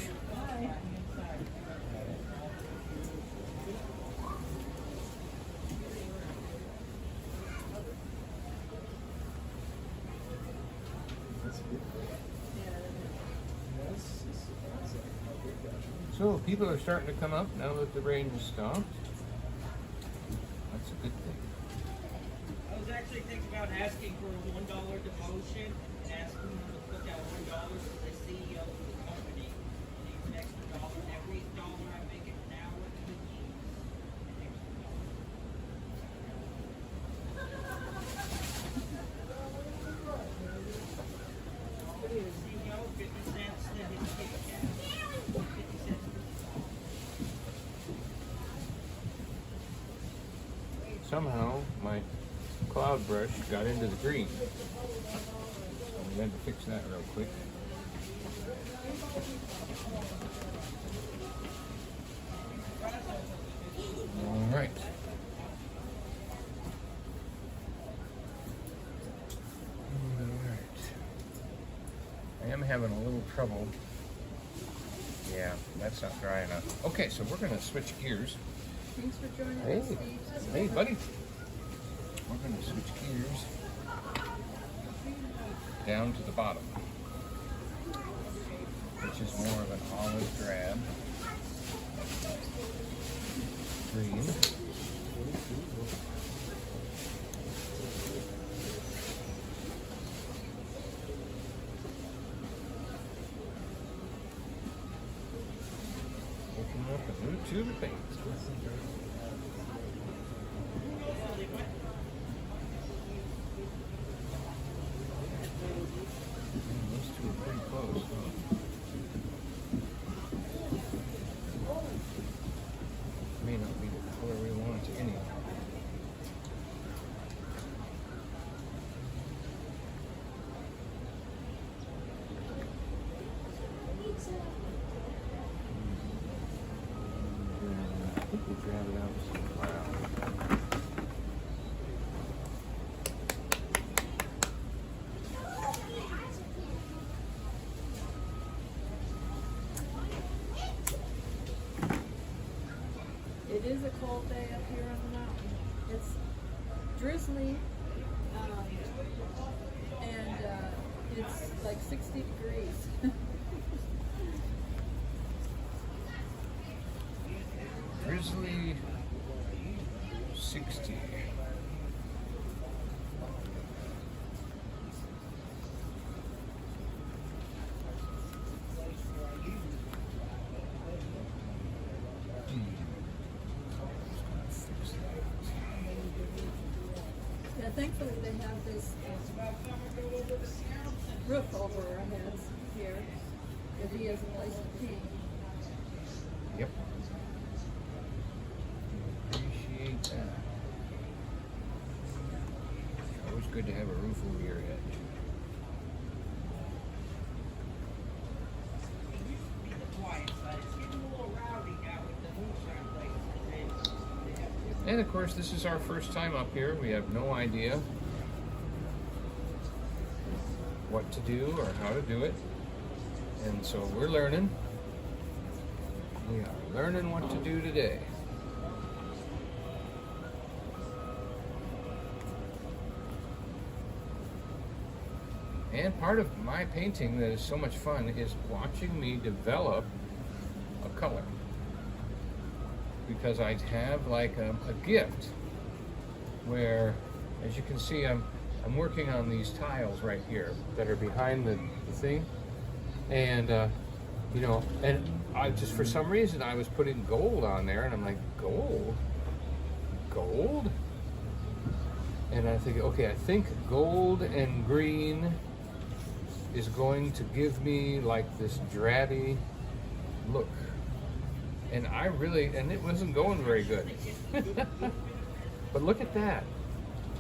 So people are starting to come up now that the rain has stopped. That's a good thing. I was actually thinking about asking for a $1 devotion and asking them to put that $1 to the CEO of the company. And leave an extra dollar. And every dollar I make it now with the keys. An extra dollar. CEO, 50 cents to his kick out. 50 cents. Somehow my cloud brush got into the green. So we had to fix that real quick. All right. having a little trouble. Yeah, that's not dry enough. Okay, so we're gonna switch gears. Thanks for joining Hey, us, Steve. hey, buddy. We're gonna switch gears down to the bottom, which is more of an olive drab green. Open up a new tube of paint. Those two are pretty close. May not be the color we want anyhow. I think we drab it out with some brown. It is a cold day up here on the mountain. It's drizzly, and it's like 60 degrees. Grizzly 60. Yeah, thankfully they have this roof over our heads here, that he has a place to paint. Yep. Appreciate that. Always good to have a roof over your head. And of course, this is our first time up here. We have no idea what to do or how to do it. And so we're learning. We are learning what to do today. And part of my painting that is so much fun is watching me develop a color. Because I have like a gift where, as you can see, I'm working on these tiles right here that are behind the thing. And, you know, and I just, for some reason, I was putting gold on there, and I'm like, gold? Gold? And I think, okay, I think gold and green is going to give me like this drabby look. And I really, and it wasn't going very good. But look at that.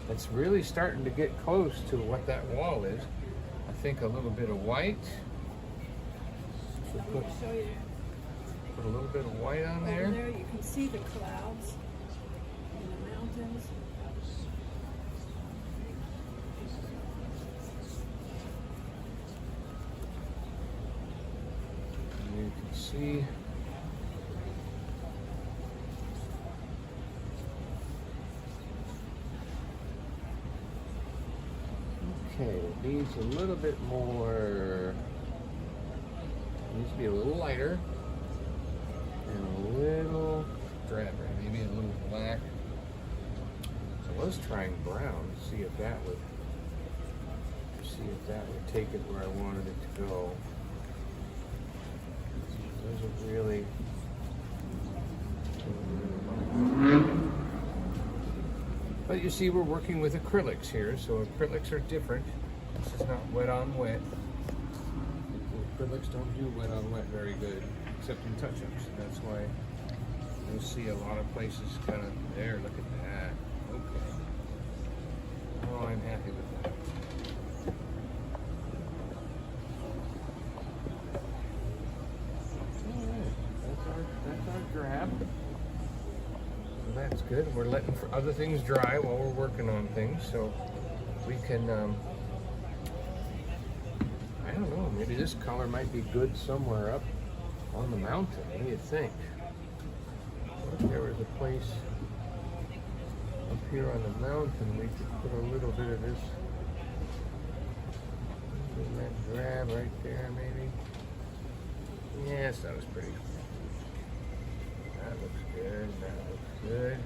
It's really starting to get close to what that wall is. I think a little bit of white. Should put, Show you. put a little bit of white on there. Over there you can see the clouds and the mountains. And you can see okay, it needs a little bit more, needs to be a little lighter and a little drabber, maybe a little black. So let's try brown, see if that would take it where I wanted it to go. It doesn't really but you see, we're working with acrylics here, so acrylics are different. This is not wet on wet. Acrylics don't do wet on wet very good, except in touch-ups. And that's why you'll see a lot of places kind of there. Look at that. Okay. Oh, I'm happy with that. All right. That's our drab. That's good. We're letting for other things dry while we're working on things, so we can. I don't know, maybe this color might be good somewhere up on the mountain. What do you think? What if there was a place up here on the mountain we could put a little bit of this in that drab right there, maybe? Yes, that was pretty. That looks good. That looks good.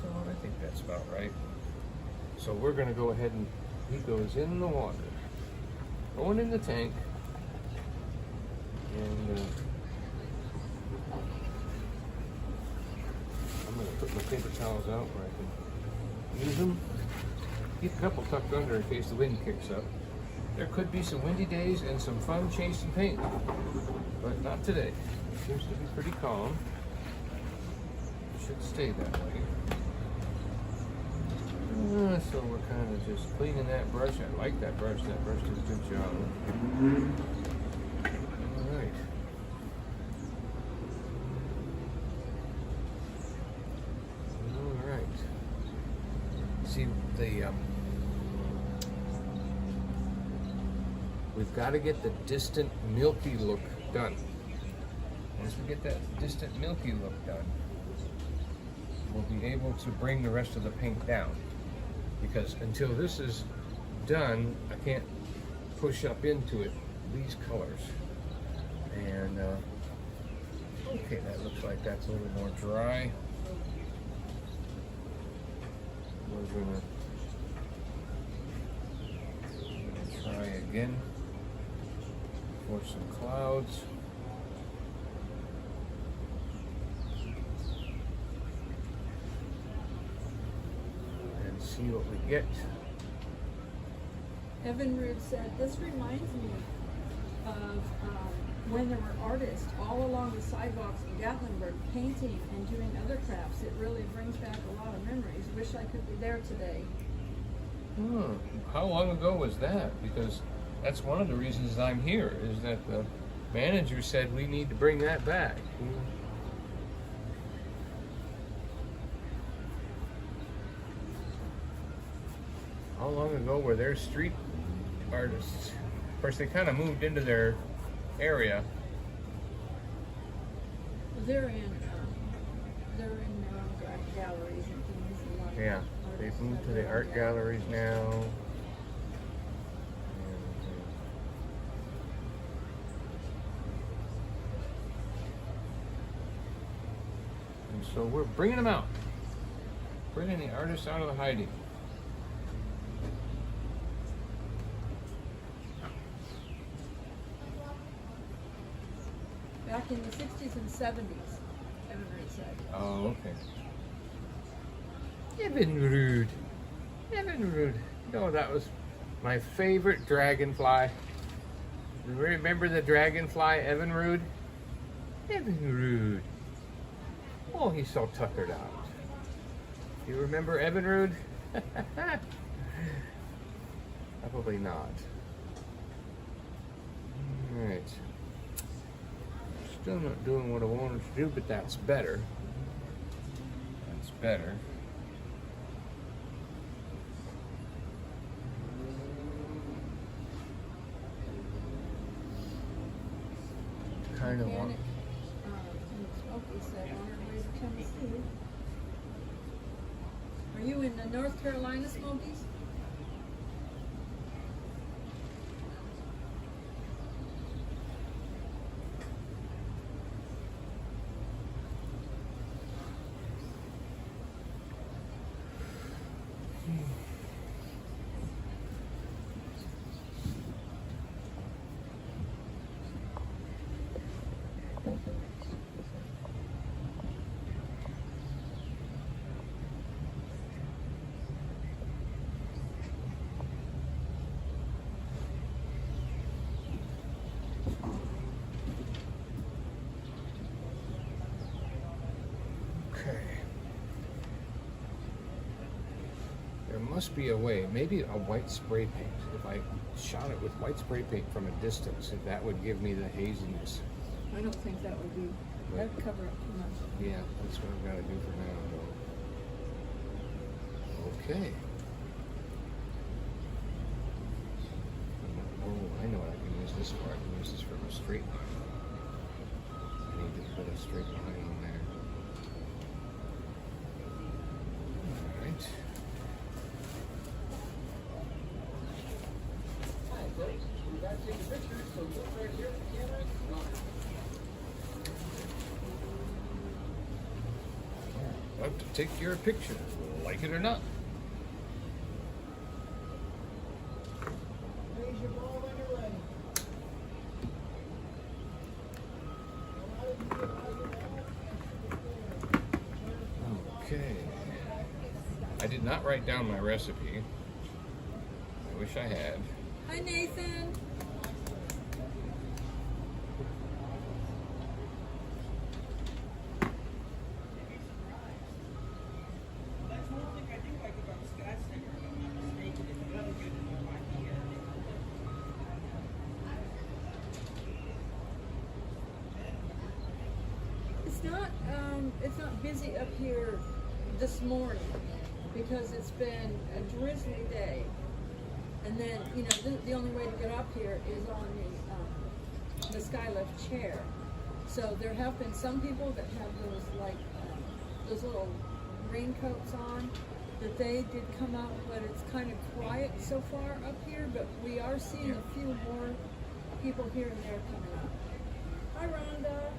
So I think that's about right. So we're going to go ahead and he goes in the water, going in the tank, and I'm going to put my paper towels out where I can use them. Keep a couple tucked under in case the wind kicks up. There could be some windy days and some fun chasing paint, but not today. It seems to be pretty calm. It should stay that way. So we're kind of just cleaning that brush. I like that brush. That brush does a good job. All right. All right. See, we've got to get the distant milky look done. Once we get that distant milky look done, we'll be able to bring the rest of the paint down. Because until this is done, I can't push up into it these colors. And okay, that looks like that's a little more dry. We're gonna try again for some clouds. See what we get. Evan Rood said, this reminds me of when there were artists all along the sidewalks in Gatlinburg painting and doing other crafts. It really brings back a lot of memories. Wish I could be there today. How long ago was that? Because that's one of the reasons I'm here, is that the manager said we need to bring that back. How long ago were there street artists? Of course, they kind of moved into their area. They're in their own galleries and things. A lot of Yeah, they've artists moved have to the their own art galleries now. And so we're bringing them out. Bringing the artists out of the hiding. Back in the 60s and 70s, Evan Rood said. Oh, okay. Evan Rood. Evan Rood. No, that was my favorite dragonfly. Remember the dragonfly, Evan Rood? Evan Rood. Oh, he's so tuckered out. You remember Evan Rood? Probably not. All right. Still not doing what I wanted to do, but that's better. That's better. Kind of want. Mechanic, Smoky said, on our way to Tennessee. Are you in the North Carolina Smokies? Must be a way, maybe a white spray paint. If I shot it with white spray paint from a distance, if that would give me the haziness. I don't think that would be, that'd cover up too much. Yeah, that's what I've got to do for now, though. Okay. Oh, I know what I can use this for. I can use this for a straight line. I need to put a straight line on there. Alright. Hi, folks. We got to take a picture, so look right here at the camera. About to take your picture, like it or not. Raise your ball when you're ready. Okay. I did not write down my recipe. I wish I had. Hi, Nathan. That's one thing I do like about Scott Center, if I'm not mistaken, is another good idea. It's not busy up here this morning because it's been a drizzly day. And then, you know, the only way to get up here is on the skylift chair. So there have been some people that have those like those little raincoats on that they did come out, but it's kind of quiet so far up here. But we are seeing a few more people here and there coming up. Hi, Rhonda.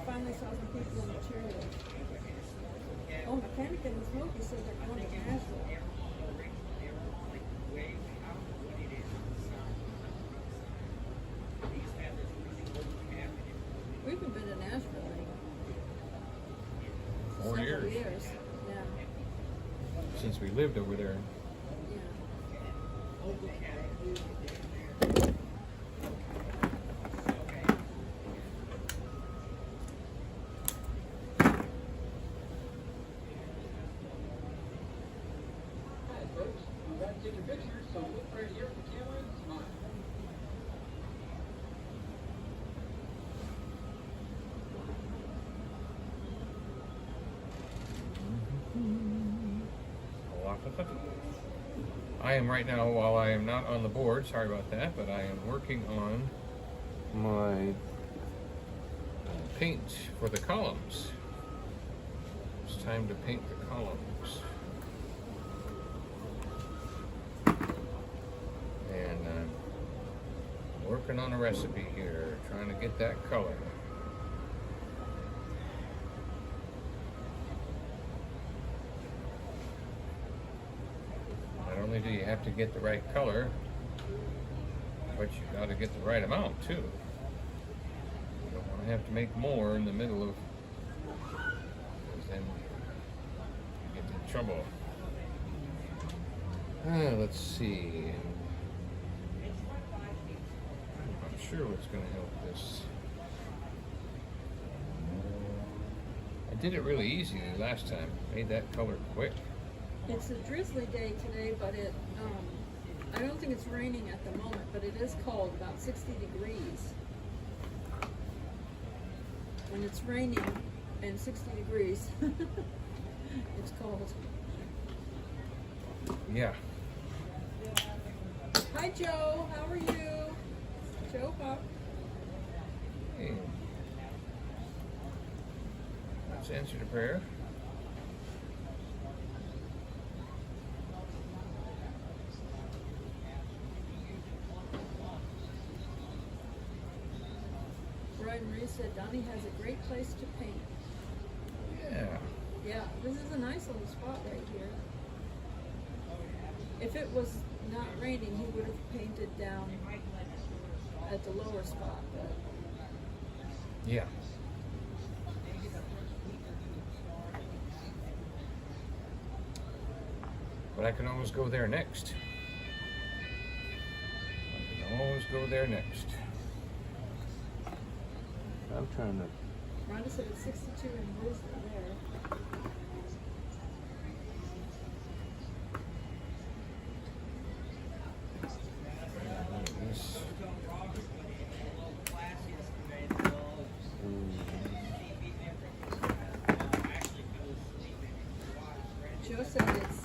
Finally saw some people in the chair. Oh, Mechanic and the Smoky said they're going to Nashville. We haven't been to Nashville in 4 several years. years. Yeah. Since we lived over there. Take a picture, so look right here at the camera and smile. I am right now, while I am not on the board, sorry about that, but I am working on my paint for the columns. It's time to paint the columns. And I'm working on a recipe here, trying to get that color. Not only do you have to get the right color, but you got to get the right amount too. You don't want to have to make more in the middle of, because then you get in trouble. Let's see. I'm not sure what's going to help this. I did it really easy last time. Made that color quick. It's a drizzly day today, but I don't think it's raining at the moment, but it is cold, about 60 degrees. When it's raining and 60 degrees, it's cold. Yeah. Hi, Joe. How are you? Joe Pop. Hey. Let's answer the prayer. Brian Marie said Donny has a great place to paint. Yeah. Yeah, this is a nice little spot right here. If it was not raining, he would have painted down at the lower spot, but Yeah. But I can always go there next. I can always go there next. I'm trying to. Rhonda said it's 62 in Brewster there. Joe said it's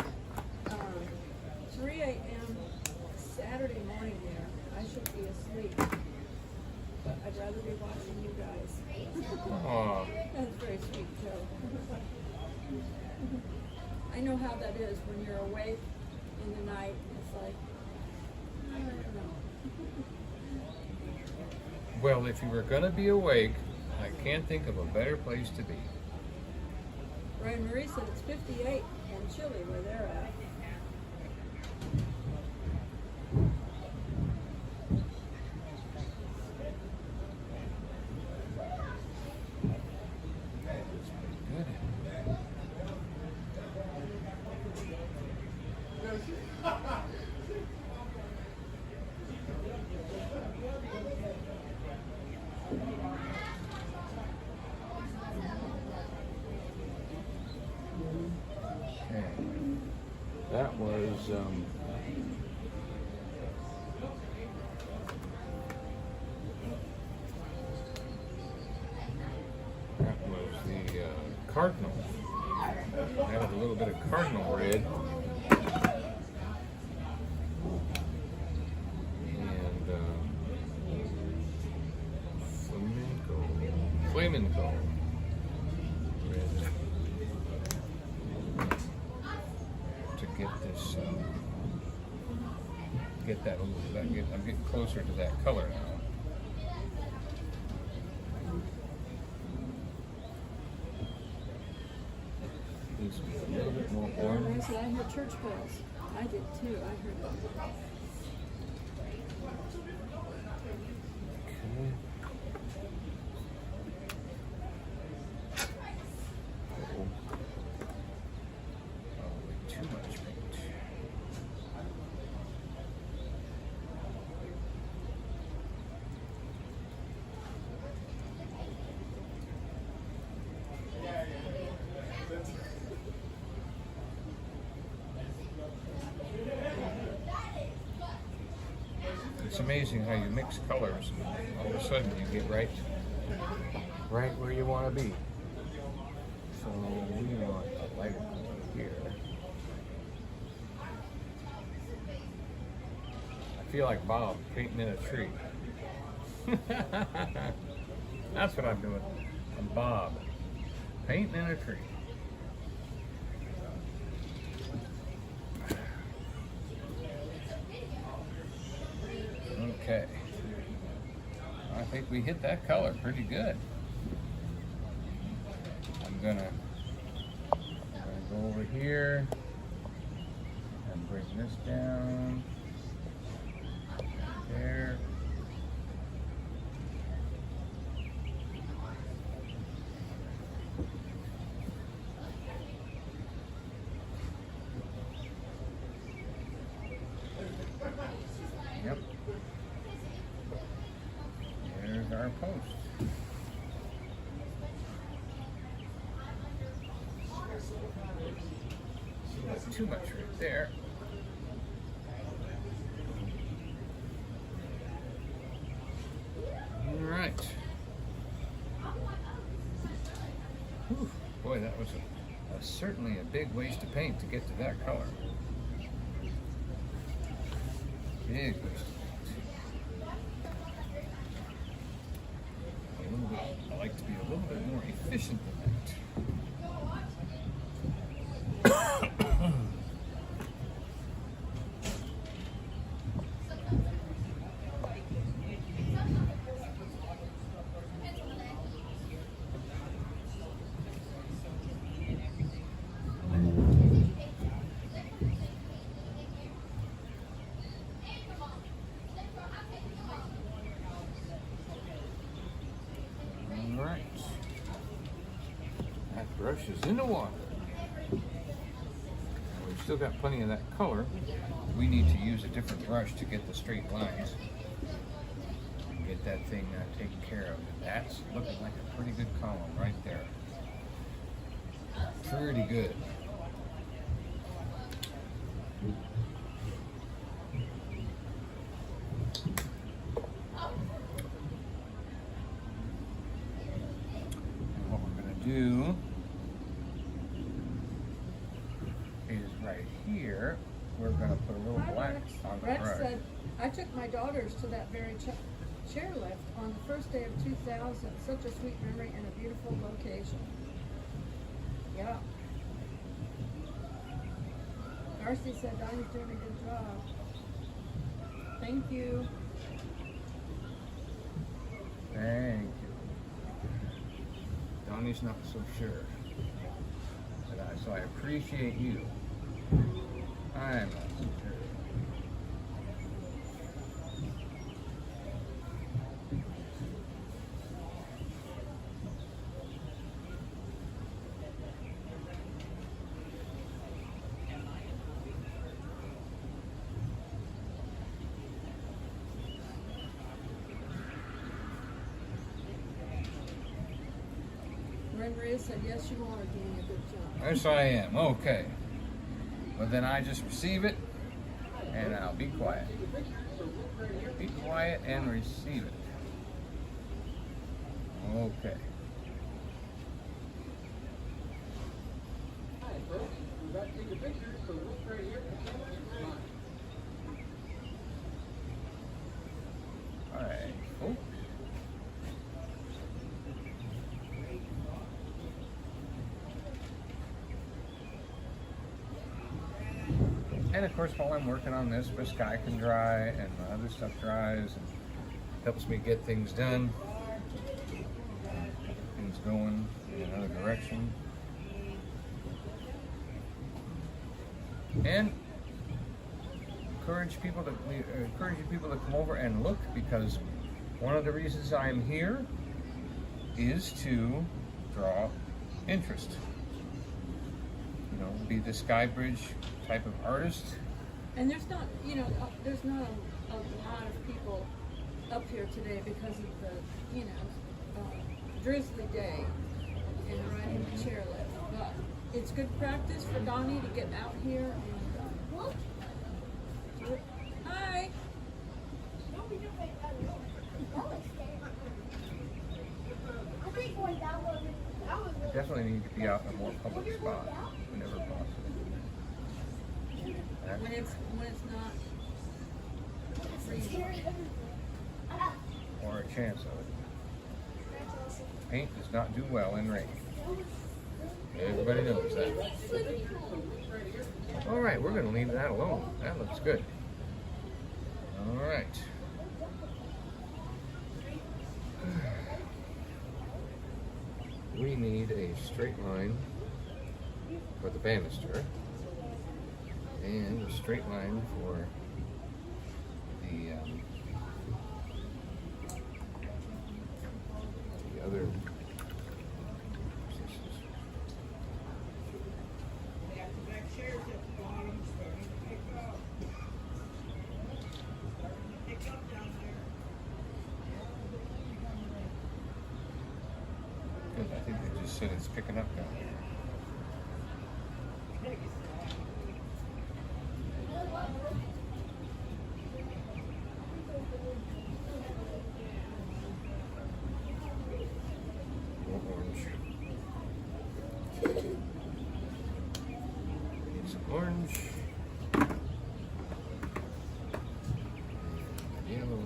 3 a.m. Saturday morning there. I should be asleep, but I'd rather be watching you guys. Aw. That's very sweet, Joe. I know how that is when you're awake in the night. It's like, I don't know. Well, if you were gonna be awake, I can't think of a better place to be. Ryan Marie said it's 58 and chilly where they're at. That was the cardinal. Added a little bit of cardinal red. And flamenco red. To get this, get that a little bit. I'm getting closer to that color now. Needs to be a little bit more Ryan orange. said I heard church bells. I did too. I heard that. Okay. Too much paint. It's amazing how you mix colors and all of a sudden you get right where you want to be. So we want a lighter color here. I feel like Bob painting in a tree. That's what I'm doing. I'm Bob painting in a tree. Okay. I think we hit that color pretty good. I'm gonna go over here and bring this down there. Yep. There's our post. Not too much right there. All right. Whew. Boy, that was certainly a big waste of paint to get to that color. Big waste of paint. I like to be a little bit more efficient than that. Brush is in the water. We still got plenty of that color. We need to use a different brush to get the straight lines. Get that thing taken care of. That's looking like a pretty good column right there. Pretty good. And what we're going to do is right here, we're going to put a little black on the Rex brush. said, I took my daughters to that very chairlift on the first day of 2000. Such a sweet memory and a beautiful location. Yeah. Darcy said Donny's doing a good job. Thank you. Thank you. Donny's not so sure. But so I appreciate you. I'm not so sure. Maria said, yes, you are doing a good job. Yes, I am. Okay. Well, then I just receive it, and I'll be quiet. Be quiet and receive it. Okay. Hi, folks. We're about to take a picture, so look right here. All right. Oh. And of course, while I'm working on this, my sky can dry and my other stuff dries and helps me get things done, things going in another direction. And encourage people to come over and look, because one of the reasons I'm here is to draw interest. You know, be the Skybridge type of artist. And there's not, there's not a lot of people up here today because of the, drizzly day and riding the chairlift. But it's good practice for Donny to get out here and do it. Hi. Definitely need to be out in a more public spot whenever possible. When it's not freezing. Or a chance of it. Paint does not do well in rain. Everybody knows that. All right, we're going to leave that alone. That looks good. All right. We need a straight line for the banister and a straight line for the other. Back chairs at the bottom, starting to pick up. Starting to pick up down there. Good. I think they just said it's picking up down there. More orange. Need some orange. Yellow.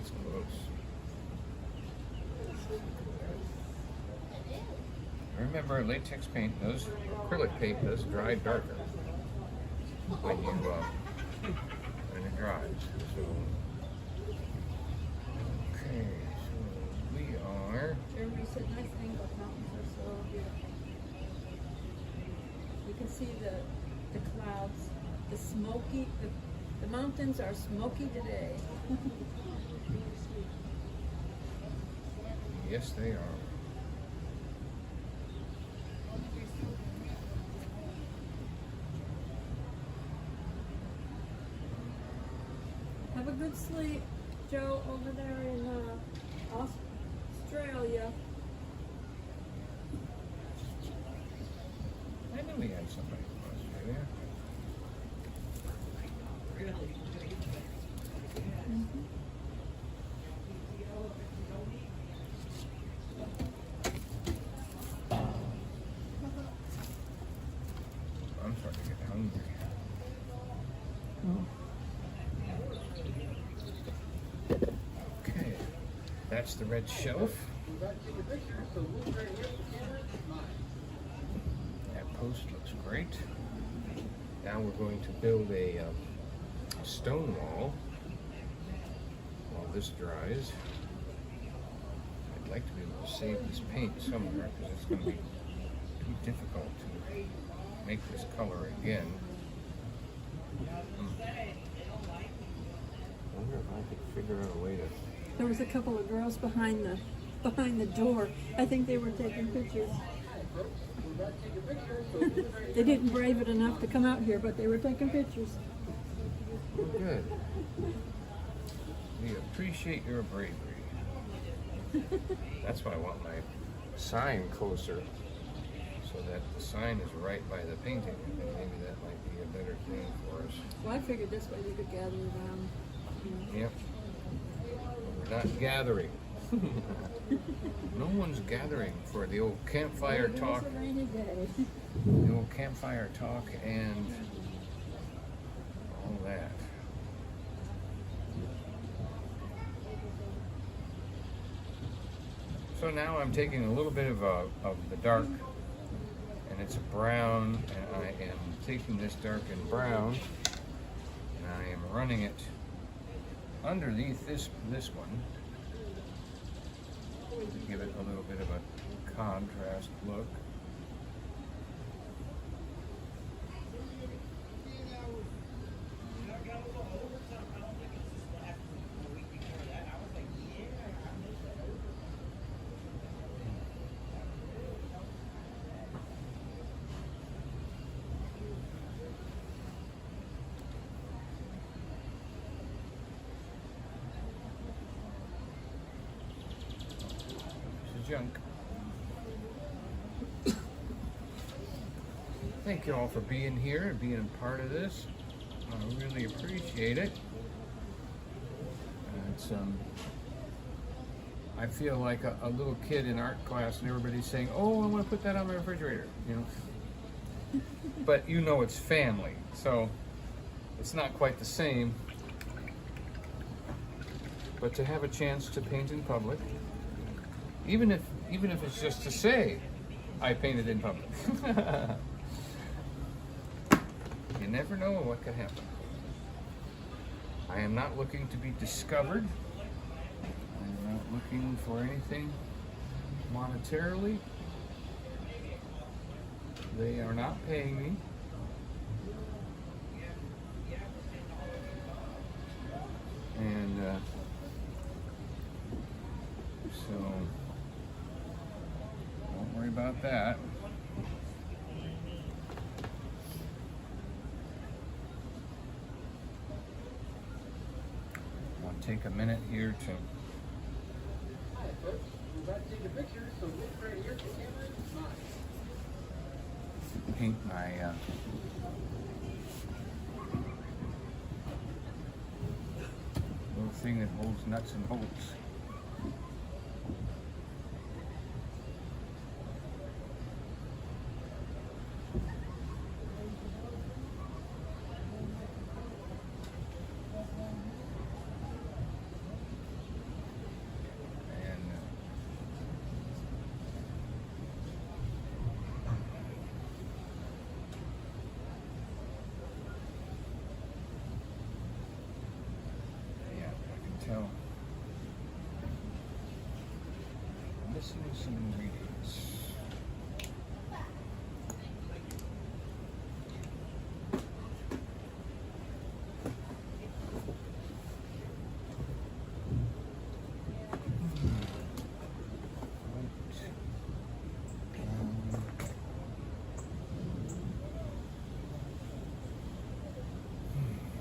That's close. Remember, latex paint does, acrylic paint does dry darker when you when it dries. So, okay, so we are. Everybody said nice angle. Mountains are so beautiful. You can see the clouds, the smoky. The mountains are smoky today. Yes, they are. Have a good sleep, Joe, over there in Australia. I knew we had somebody from Australia. Really? I'm starting to get hungry. Okay, that's the red shelf. That post looks great. Now we're going to build a stone wall while this dries. I'd like to be able to save this paint somewhere because it's going to be too difficult to make this color again. I wonder if I could figure out a way to. There was a couple of girls behind the door. I think they were taking pictures. They didn't brave it enough to come out here, but they were taking pictures. Good. We appreciate your bravery. That's why I want my sign closer, so that the sign is right by the painting. I think maybe that might be a better thing for us. Well, I figured this way we could gather around. Yep. We're not gathering. No one's gathering for the old campfire talk. It's a rainy day. The old campfire talk and all that. So now I'm taking a little bit of the dark, and it's a brown, and I am taking this dark and brown, and I am running it underneath this one to give it a little bit of a contrast look. Junk. Thank you all for being here and being a part of this. I really appreciate it. It's I feel like a little kid in art class, and everybody's saying, "Oh, I want to put that on my refrigerator," you know. But you know, it's family, so it's not quite the same. But to have a chance to paint in public. Even if it's just to say, I painted in public. You never know what could happen. I am not looking to be discovered. I am not looking for anything monetarily. They are not paying me. And so don't worry about that. I'll take a minute here to Hi, folks. We're about to take a picture, so look right here at the camera and smile. paint my little thing that holds nuts and bolts. missing some ingredients.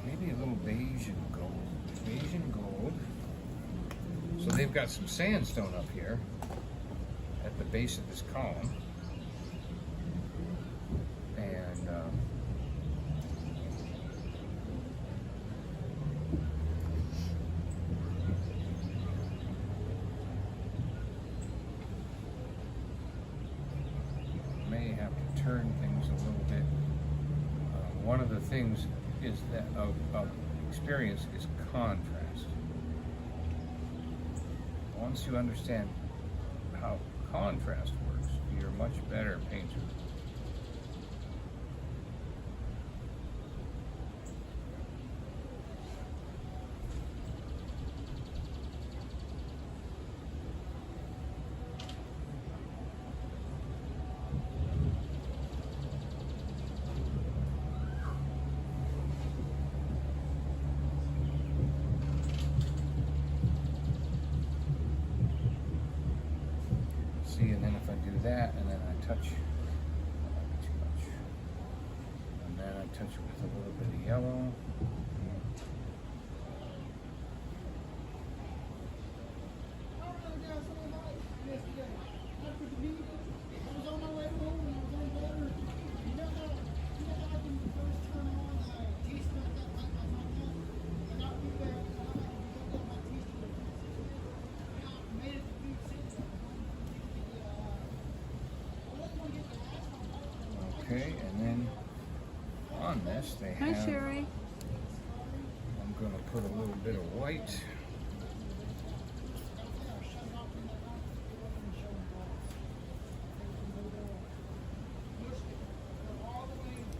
Maybe a little beige and gold. Beige and gold. So they've got some sandstone up here at the base of this column. And may have to turn things a little bit. One of the things is that of experience is contrast. Once you understand how contrast works, you're a much better painter. And then if I do that, and then I touch, not too much, and then I touch it with a little bit of yellow. Okay, and then on this they Hi, have, Sherry. I'm going to put a little bit of white.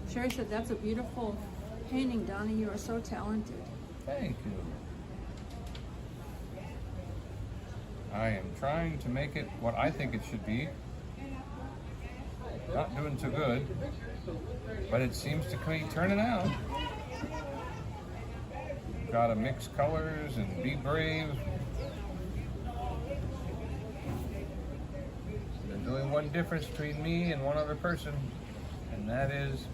Sherry said, that's a beautiful painting, Donny. You are so talented. Thank you. I am trying to make it what I think it should be. Not doing too good, but it seems to be turning out. Gotta mix colors and be brave. There's only one difference between me and one other person, and that is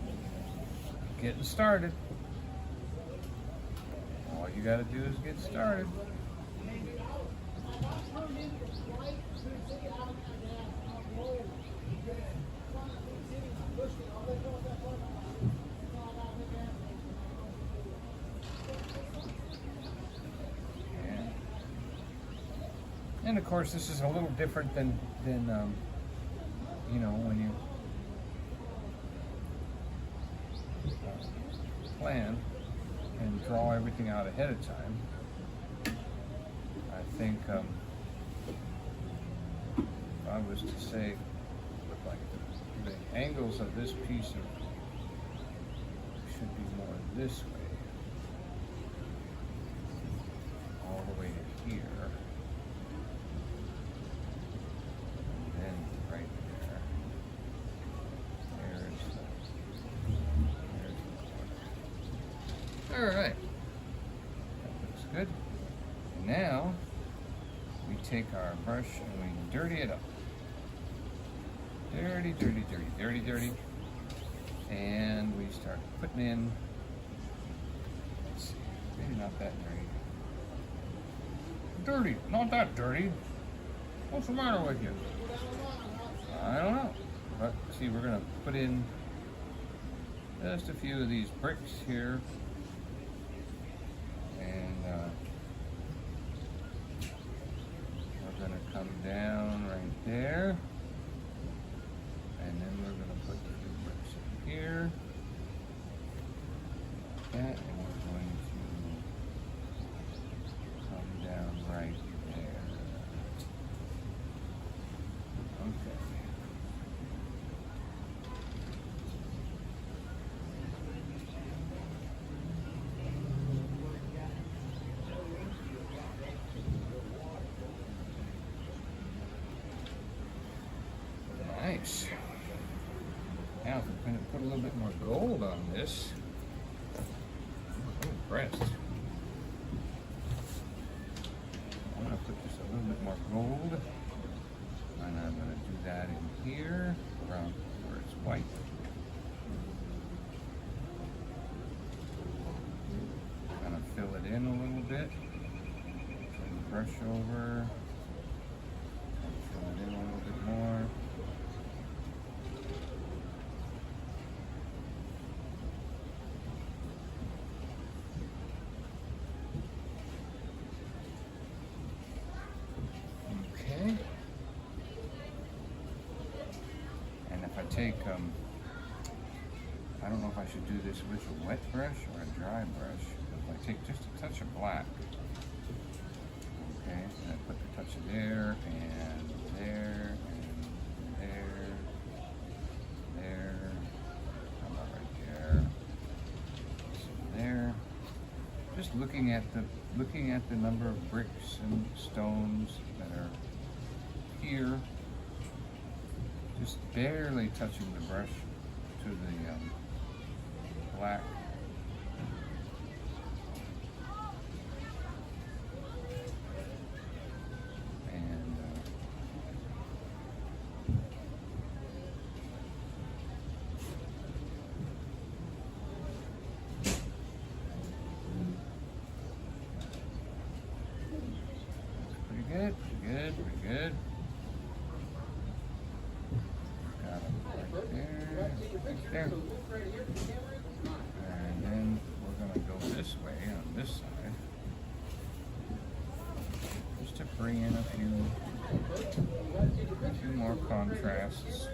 getting started. All you gotta do is get started. And of course, this is a little different than you know, when you plan and draw everything out ahead of time. I think if I was to say, look like the angles of this piece should be more this way, all the way to here. All right, that looks good. And now we take our brush and we dirty it up. Dirty, dirty, dirty, dirty, dirty. And we start putting in, let's see, maybe not that dirty. Dirty, not that dirty. What's the matter with you? I don't know. But see, we're gonna put in just a few of these bricks here. We're going to come down right there, and then we're going to put the two bricks in here, like that, and we're going to come down right there. Okay. bricks. Now, if we're going to put a little bit more gold on this, I'm impressed. I'm going to put just a little bit more gold, and I'm going to do that in here, around where it's white. Kind of fill it in a little bit. Turn the brush over. Fill it in a little bit more. Okay. And if I take, I don't know if I should do this with a wet brush or a dry brush. If I take just a touch of black, okay, and I put a touch of there, and there, and there, there, how about right there, so there. Just looking at the number of bricks and stones that are here, just barely touching the brush to the black. And pretty good, pretty good, pretty good. Got it right there, right there. And then we're going to go this way on this side, just to bring in a few more contrasts.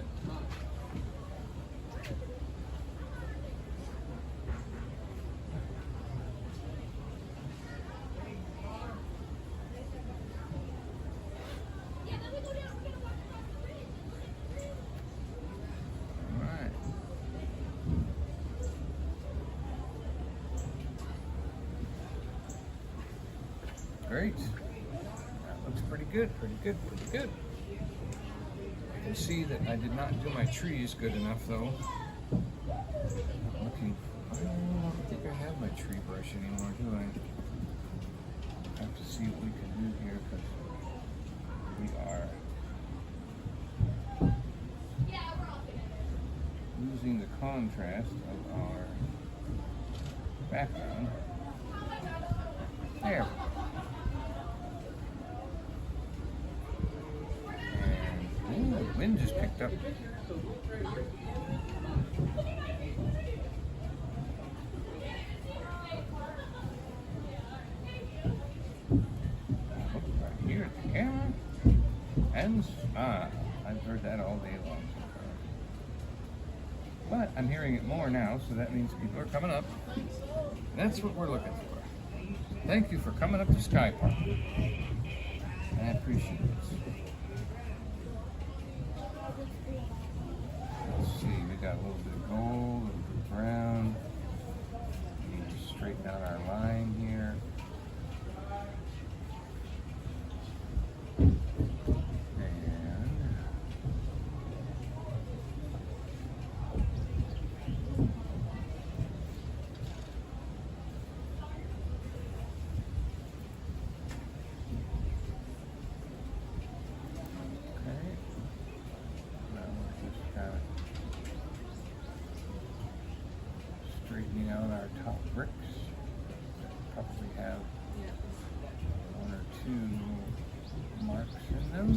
Great. That looks pretty good, pretty good, pretty good. I can see that I did not do my trees good enough though. I'm looking, I don't think I have my tree brush anymore, do I? I have to see what we can do here because we are losing the contrast of our background. There. And ooh, the wind just picked up. Look right here at the camera. And I've heard that all day long so far. But I'm hearing it more now, so that means people are coming up. That's what we're looking for. Thank you for coming up to Skypark. I appreciate it. Let's see, we got a little bit of gold, a little bit of brown. We need to straighten out our line here. Straightening out our top bricks. Probably have one or two marks in them.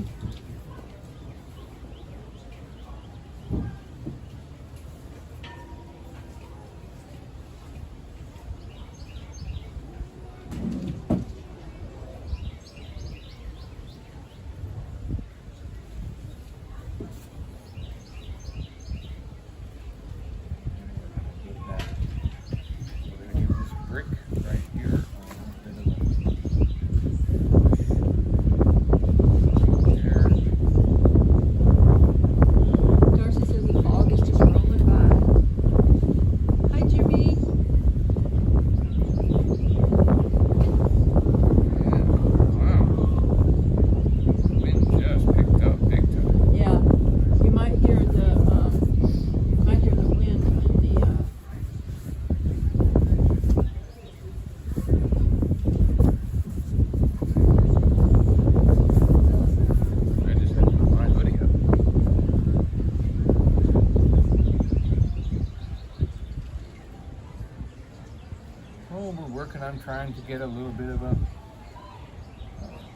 trying to get a little bit of a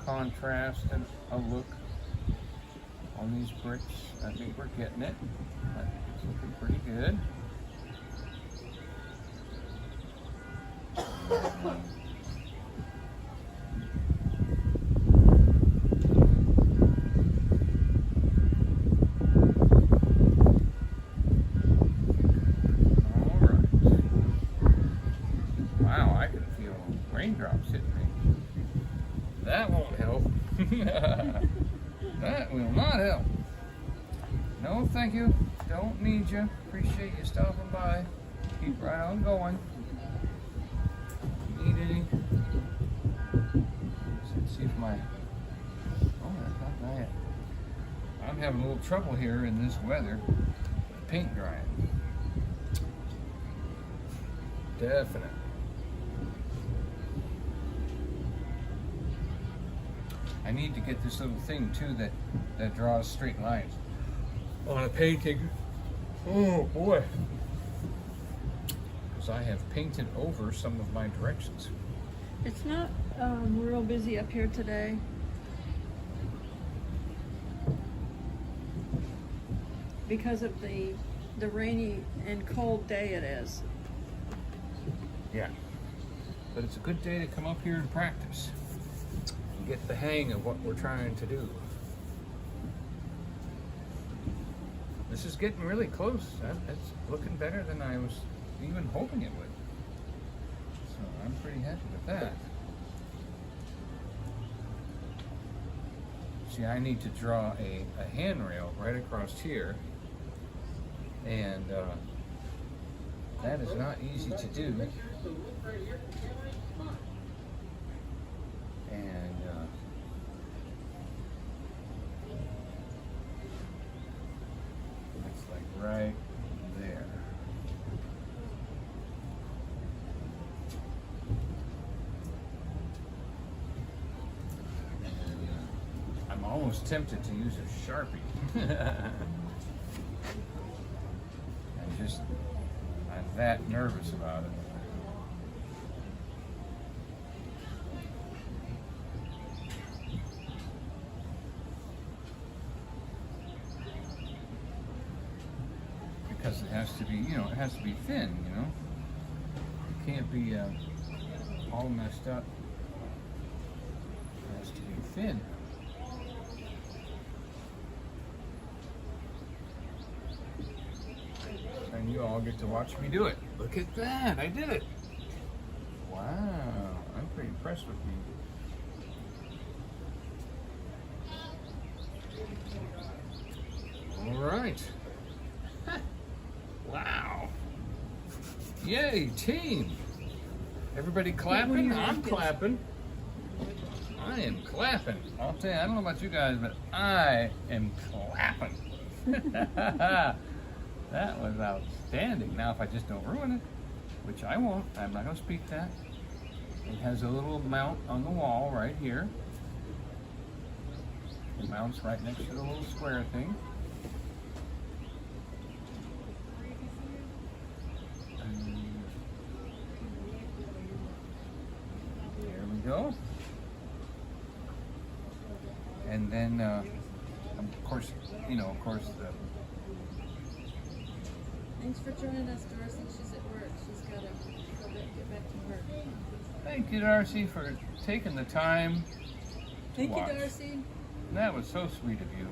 contrast and a look on these bricks. I think we're getting it. I think it's looking pretty good. Raindrops hitting me. That won't help. That will not help. No, thank you. Don't need you. Appreciate you stopping by. Keep right on going. Need any? Let's see if my... Oh, that's not bad. I'm having a little trouble here in this weather. Paint drying. Definitely. I need to get this little thing too that draws straight lines on a painting. Oh boy. Because I have painted over some of my directions. It's not real busy up here today. Because of the rainy and cold day it is. Yeah. But it's a good day to come up here and practice. Get the hang of what we're trying to do. This is getting really close. It's looking better than I was even hoping it would. So I'm pretty happy with that. See, I need to draw a handrail right across here. And that is not easy to do. And it's like right there. And I'm almost tempted to use a Sharpie. I'm that nervous about it. Because it has to be, it has to be thin, It can't be all messed up. It has to be thin. And you all get to watch me do it. Look at that, I did it. Wow, I'm pretty impressed with you. All right. Wow. Yay, team. Everybody clapping? I'm clapping. I am clapping. I'll tell you, I don't know about you guys, but I am clapping. That was outstanding. Now, if I just don't ruin it, which I won't, I'm not going to speak that. It has a little mount on the wall right here. It mounts right next to the little square thing. There we go. And then, of course, the... Thanks for joining us, Darcy. She's at work. She's got to get back to work. Thank you, Darcy, for taking the time to Thank watch. you, Darcy. That was so sweet of you.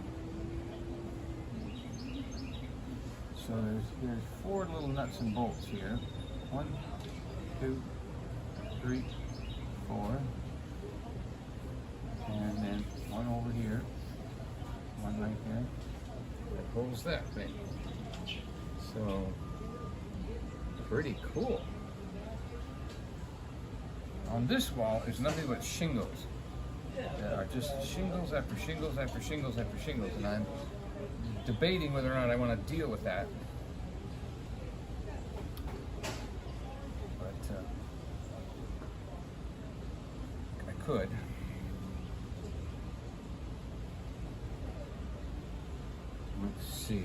So there's 4 little nuts and bolts here. 1, 2, 3, 4. And then 1 over here. 1 right there. That holds that thing. So, pretty cool. On this wall is nothing but shingles. There are just shingles after shingles after shingles after shingles, and I'm debating whether or not I want to deal with that. But I could. Let's see.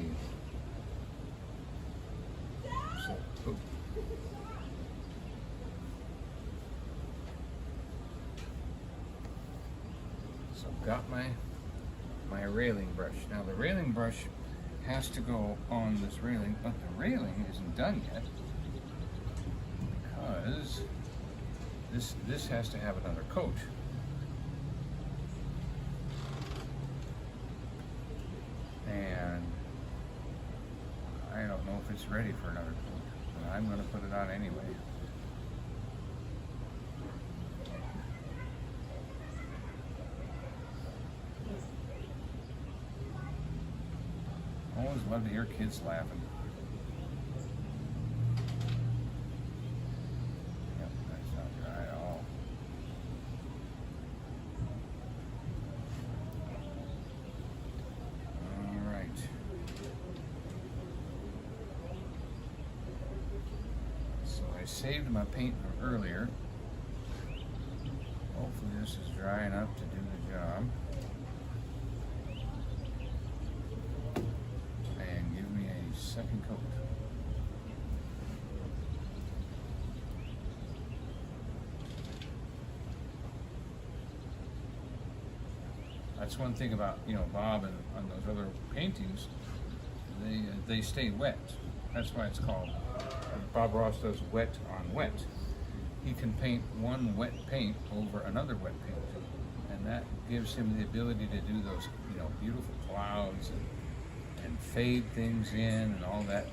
So, got my railing brush. Now the railing brush has to go on this railing, but the railing isn't done yet because this has to have another coat. And I don't know if it's ready for another coat, but I'm going to put it on anyway. Always love to hear kids laughing. Yep, that's not dry at all. All right. So I saved my paint from earlier. Hopefully this is dry enough to do the job. Second coat. That's one thing about, you know, Bob and on those other paintings, they stay wet. That's why it's called, Bob Ross does wet on wet. He can paint one wet paint over another wet paint, and that gives him the ability to do those, you know, beautiful clouds and fade things in and all that.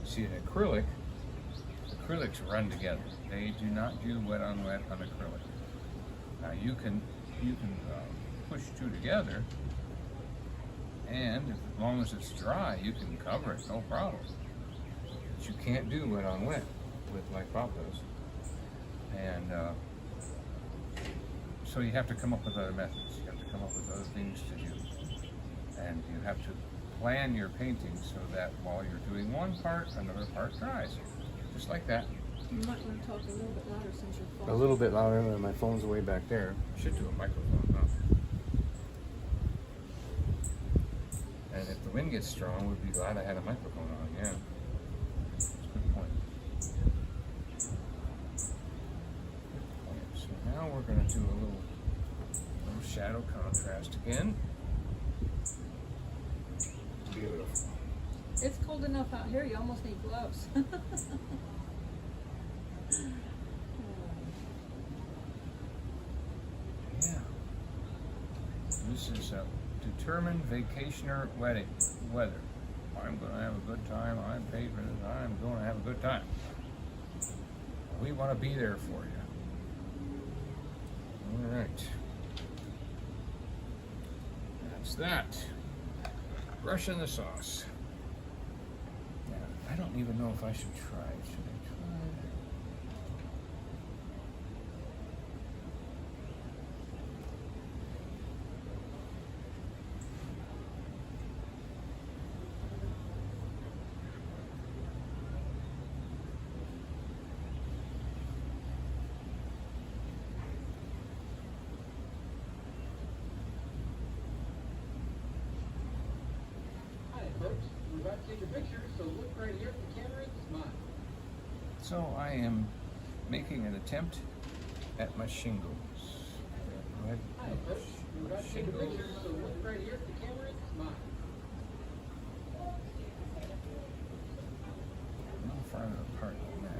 See, in acrylics run together. They do not do wet on acrylic. Now you can push two together, and as long as it's dry, you can cover it, no problem. But you can't do wet on wet with like Bob does. And so you have to come up with other methods. You have to come up with other things to do, and you have to plan your painting so that while you're doing one part, another part dries. Just like that. You might want to talk a little bit louder since you're falling. A little bit louder, and my phone's way back there. Should do a microphone, huh? And if the wind gets strong, we'd be glad I had a microphone on, yeah. That's a good point. So now we're going to do a little shadow contrast again. Beautiful. It's cold enough out here, you almost need gloves. Yeah. This is a determined vacationer wedding weather. I'm going to have a good time. I'm paid for this. I'm going to have a good time. We want to be there for you. All right. That's that. Brushing the sauce. Now, I don't even know if I should try it. Should I try it? Folks, we're about to take a picture, so look right here at the camera and smile. So I am making an attempt at my shingles. Go ahead. Hi folks, we're about to take a picture, so look right here at the camera and smile. A little farther apart than that.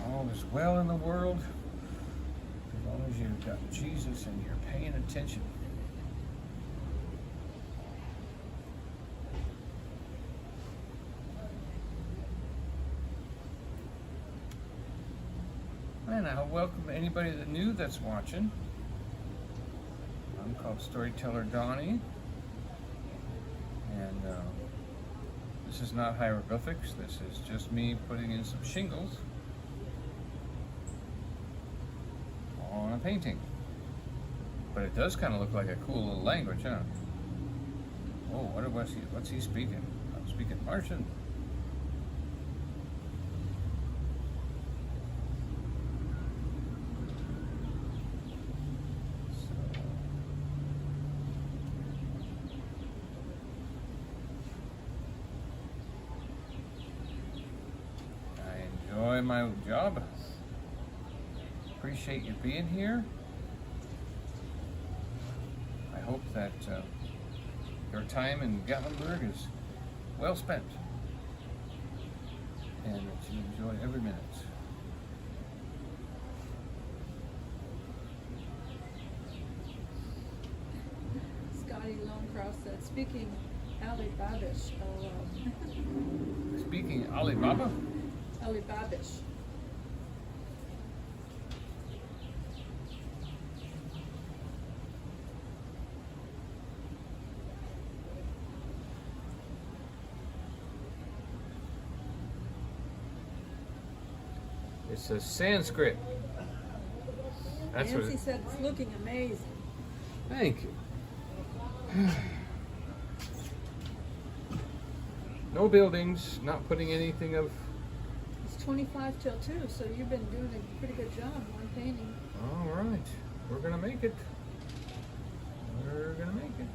All is well in the world as long as you've got Jesus and you're paying attention. And I welcome anybody that new that's watching. I'm called Storyteller Donny, and this is not hieroglyphics. This is just me putting in some shingles on a painting. But it does kind of look like a cool little language, huh? Oh, what's he speaking? I'm speaking Martian. I enjoy my job. Appreciate you being here. I hope that your time in Gatlinburg is well spent and that you enjoy every minute. Scotty Longcross said, speaking Ali-Babish, LOL. Speaking Alibaba, Ali-Babish. it's a Sanskrit. That's what Nancy it, said it's looking amazing. thank you. No buildings, not putting anything of. It's 25 till 2, so you've been doing a pretty good job on painting. All right, we're gonna make it. We're gonna make it.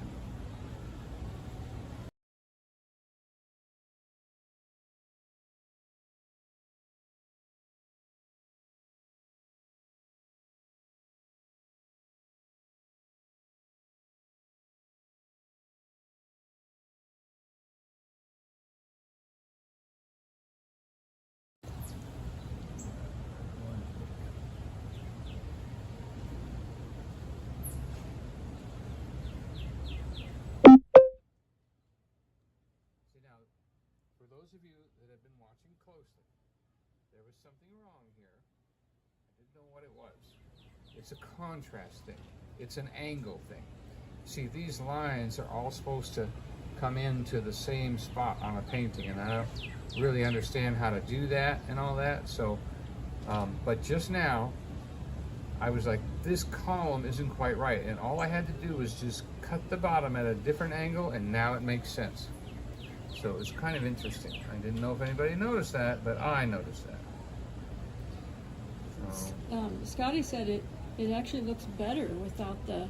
See now, for those of you that have been watching closely, there was something wrong here. I didn't know what it was. It's a contrast thing. It's an angle thing. See, these lines are all supposed to come into the same spot on a painting, and I don't really understand how to do that and all that. So, but just now, I was like, this column isn't quite right, and all I had to do was just cut the bottom at a different angle, and now it makes sense. So it was kind of interesting. I didn't know if anybody noticed that, but I noticed that. So, Scotty said it actually looks better without the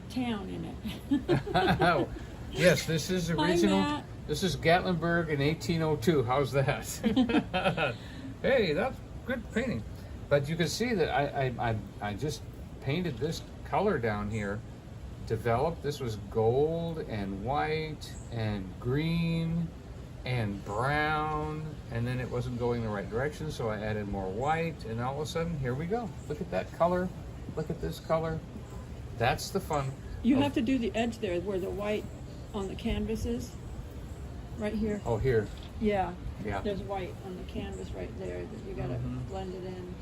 town in it. yes, this is Hi, original. Matt. This is Gatlinburg in 1802. How's that? Hey, that's good painting. But you can see that I just painted this color down here. Developed. This was gold and white and green and brown, and then it wasn't going the right direction, so I added more white, and all of a sudden, here we go. Look at that color. Look at this color. That's the fun. You have to do the edge there where the white on the canvas is. Right here. Oh, here. Yeah. Yeah. There's white on the canvas right there that you gotta blend it in.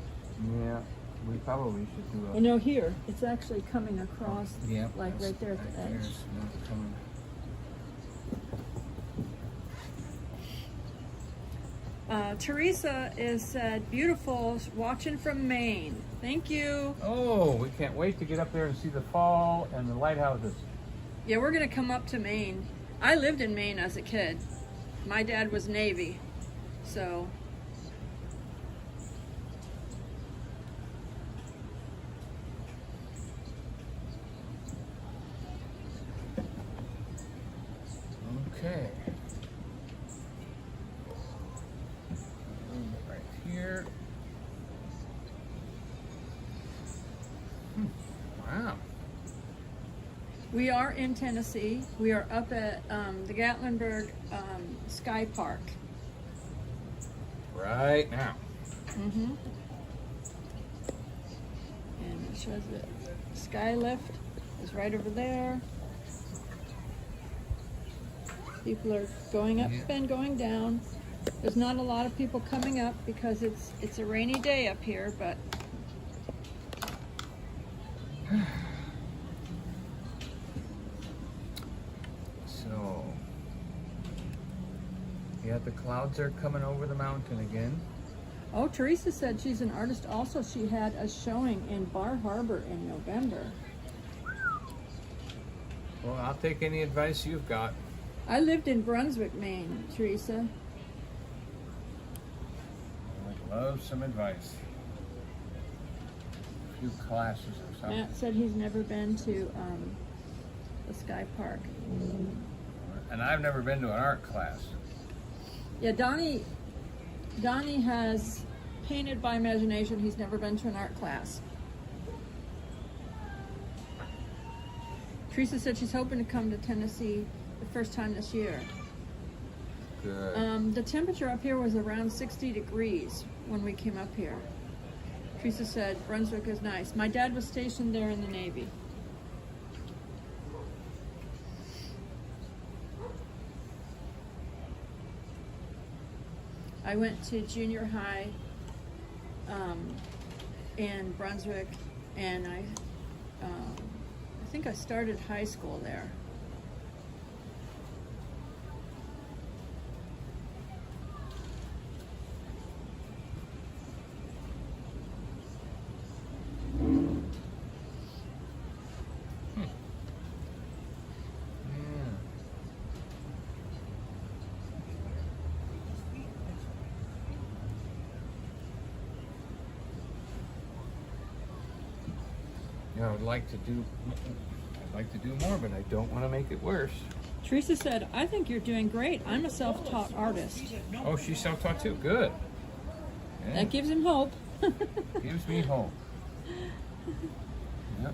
Yeah. We probably should do Oh no, here. It's actually coming across like that's right there at the edge. there's another coming. Teresa is said, beautiful, watching from Maine. Thank you. Oh, we can't wait to get up there and see the fall and the lighthouses. Yeah, we're gonna come up to Maine. I lived in Maine as a kid. My dad was Navy, so. Okay. Right here. Wow. We are in Tennessee. We are up at the Gatlinburg Skypark. Right now. Mm-hmm. And it shows that sky lift is right over there. People are going up and going down. There's not a lot of people coming up because it's a rainy day up here, but So, yeah, the clouds are coming over the mountain again. Oh, Teresa said she's an artist also. She had a showing in Bar Harbor in November. Well, I'll take any advice you've got. I lived in Brunswick, Maine, Teresa. I'd love some advice. A few classes or something. Matt said he's never been to the Skypark. And I've never been to an art class. Yeah, Donny has painted by imagination. He's never been to an art class. Teresa said she's hoping to come to Tennessee the first time this year. Good. The temperature up here was around 60 degrees when we came up here. Teresa said Brunswick is nice. My dad was stationed there in the Navy. I went to junior high in Brunswick, and I think I started high school there. I'd like to do more, but I don't want to make it worse. Teresa said, I think you're doing great. I'm a self-taught artist. Oh, she's self-taught too. Good. Yeah. That gives him hope. Gives me hope. Yep.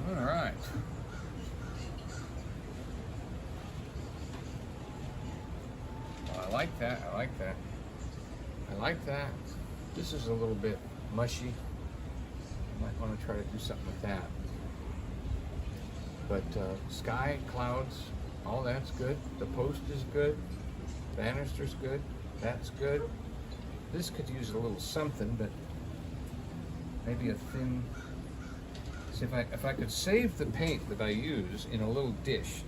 All right. Well, I like that. I like that. I like that. This is a little bit mushy. I might want to try to do something with that. But sky, clouds, all that's good. The post is good. Banister's good. That's good. This could use a little something, but maybe a thin. See, if I could save the paint that I use in a little dish,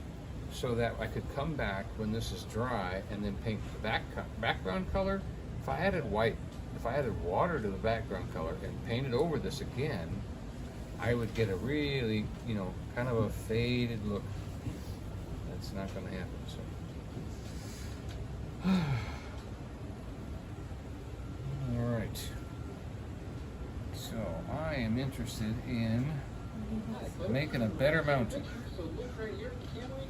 so that I could come back when this is dry and then paint the background color. If I added white, if I added water to the background color and painted over this again, I would get a really, kind of a faded look. That's not going to happen. So, all right. So I am interested in making a better mountain. So look right here, can't wait.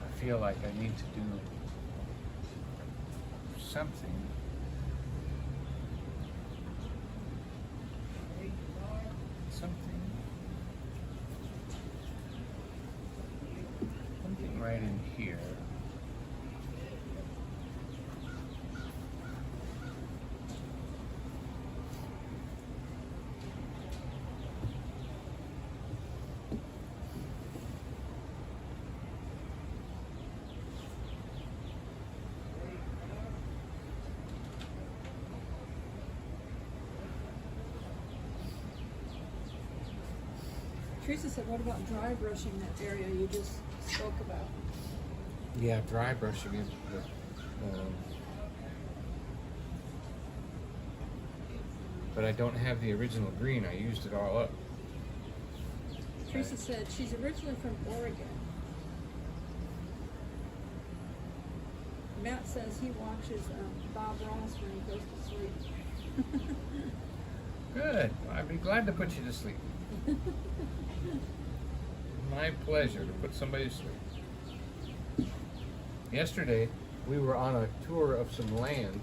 I feel like I need to do something. Something right in here. Teresa said, what about dry brushing that area you just spoke about? Yeah, dry brushing it. But I don't have the original green. I used it all up. Teresa said she's originally from Oregon. Matt says he watches Bob Ross when he goes to sleep. Good. I'd be glad to put you to sleep. My pleasure to put somebody to sleep. Yesterday, we were on a tour of some land,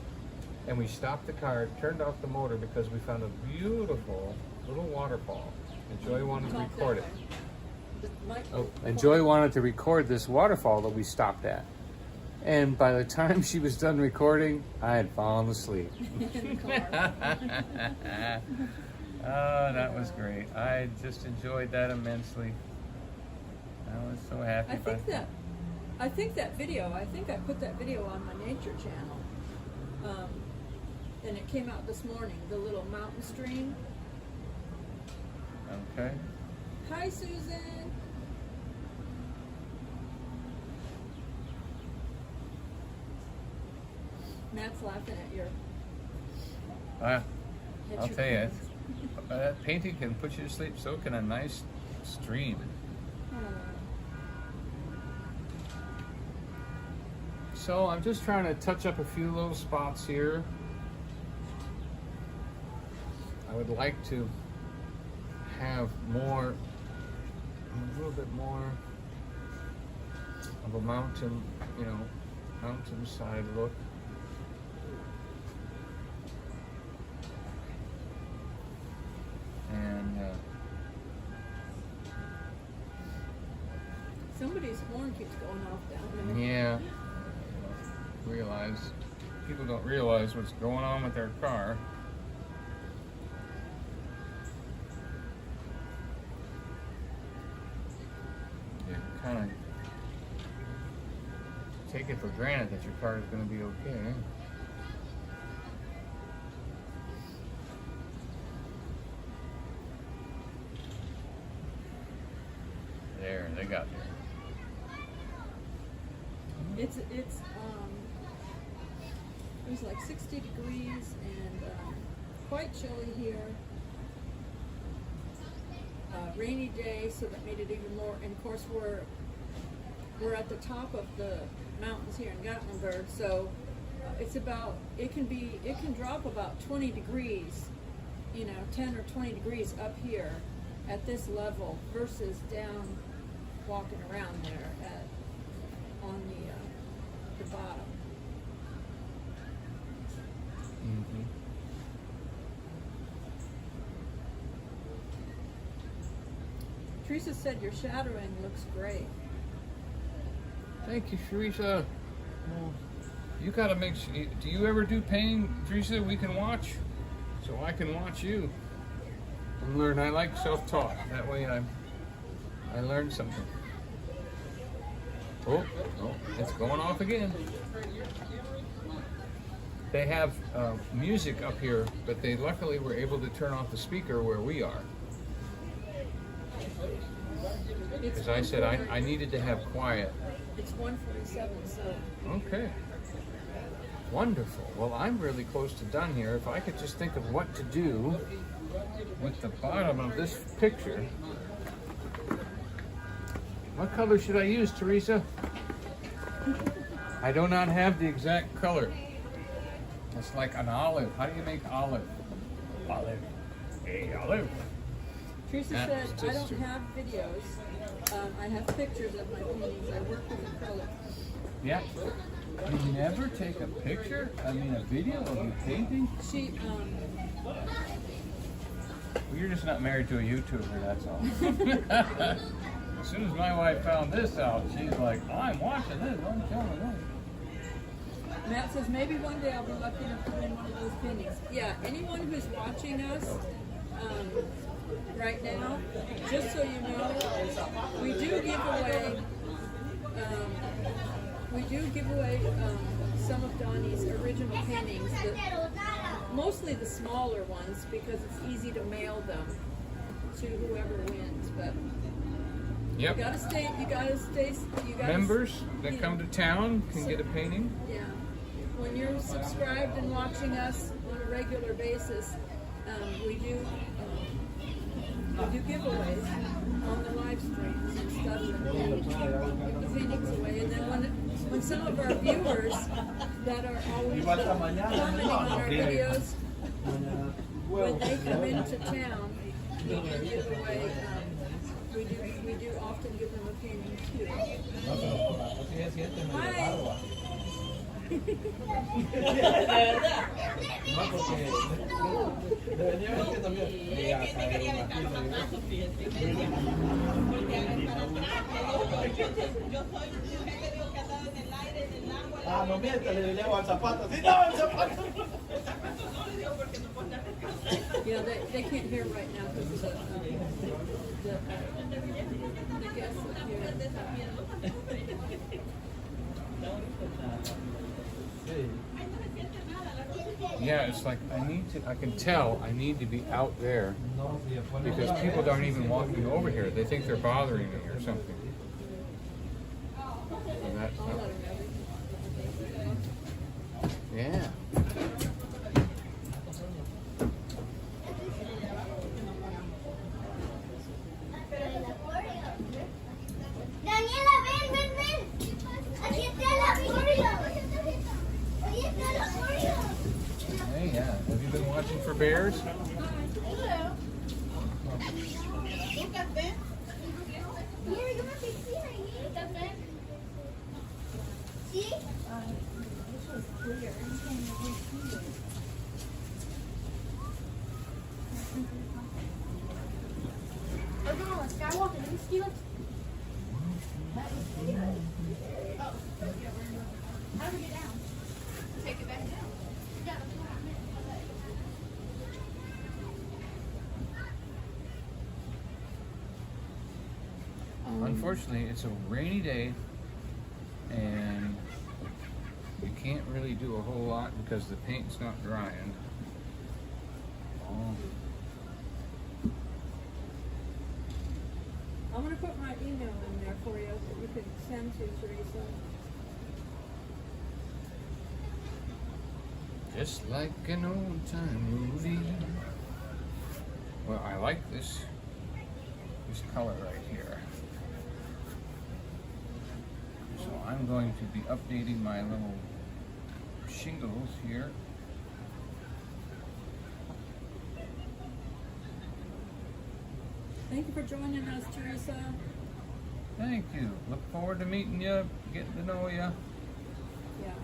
and we stopped the car, turned off the motor because we found a beautiful little waterfall, and Joy wanted to record it. Oh, and Joy wanted to record this waterfall that we stopped at. And by the time she was done recording, I had fallen asleep. In the car. Oh, that was great. I just enjoyed that immensely. I was so happy. I think that video, I put that video on my nature channel. And it came out this morning, the little mountain stream. Okay. Hi, Susan. Matt's laughing at your. I'll tell you, that painting can put you to sleep. So can a nice stream. So I'm just trying to touch up a few little spots here. I would like to have more, a little bit more of a mountain, mountainside look. And Somebody's horn keeps going off down there. yeah, people don't realize what's going on with their car. You kind of take it for granted that your car is going to be okay. There, they got there. It was like 60 degrees and quite chilly here. Rainy day, so that made it even more. And of course, we're at the top of the mountains here in Gatlinburg, so it can drop about 20 degrees, 10 or 20 degrees up here at this level versus down walking around there on the bottom. Mm-hmm. Teresa said your shadowing looks great. Thank you, Teresa. Well, you gotta make sure. Do you ever do painting, Teresa? We can watch, so I can watch you and learn. I like self-taught. That way, I learn something. Oh, it's going off again. They have music up here, but they luckily were able to turn off the speaker where we are. Because I said I needed to have quiet. It's 1:47, so. Okay. Wonderful. Well, I'm really close to done here. If I could just think of what to do with the bottom of this picture. What color should I use, Teresa? I do not have the exact color. It's like an olive. How do you make olive? Olive. Hey, olive. Teresa said, I don't have videos. I have pictures of my paintings. I work with acrylic. Yeah. You never take a picture? I mean, a video of you painting? Well, You're just not married to a YouTuber, that's all. As soon as my wife found this out, she's like, I'm watching this. I'm telling you. Matt says, maybe one day I'll be lucky enough to win one of those paintings. Yeah, anyone who's watching us right now, just so you know, we do give away some of Donny's original paintings, mostly the smaller ones, because it's easy to mail them to whoever wins. But Yep. you gotta stay. Members that come to town can get a painting. Yeah. When you're subscribed and watching us on a regular basis, we do giveaways on the live streams and stuff, and give the paintings away. And then when some of our viewers that are always commenting on our videos, when they come into town, we do give away. We do often give them a painting too. Hi. en el aire, en el agua. Ah, no mienta, le leo al zapato. ¡Sí, no, el zapato! No le digo porque no pone la casa. Yeah, they can't hear right now because of the guests up here. Yeah, it's like I can tell I need to be out there because people aren't even walking over here. They think they're bothering me or something. So that's I'll let her know. yeah. Daniela, ven. Aquí está la Oreo. Ahí está la Oreo. Hey, yeah. Have you been watching for bears? Mira, yo me fijé ahí. ¿Sí? Look at all the Skywalker. Let me see what's... How do we get down? Take it back down. Yeah, that's what I meant. Unfortunately, it's a rainy day, and you can't really do a whole lot because the paint's not drying. Oh. I'm going to put my email in there for you that you can send to Teresa. Just like an old time movie. Well, I like this color right here. So I'm going to be updating my little shingles here. Thank you for joining us, Teresa. Thank you. Look forward to meeting you, getting to know you. Yeah.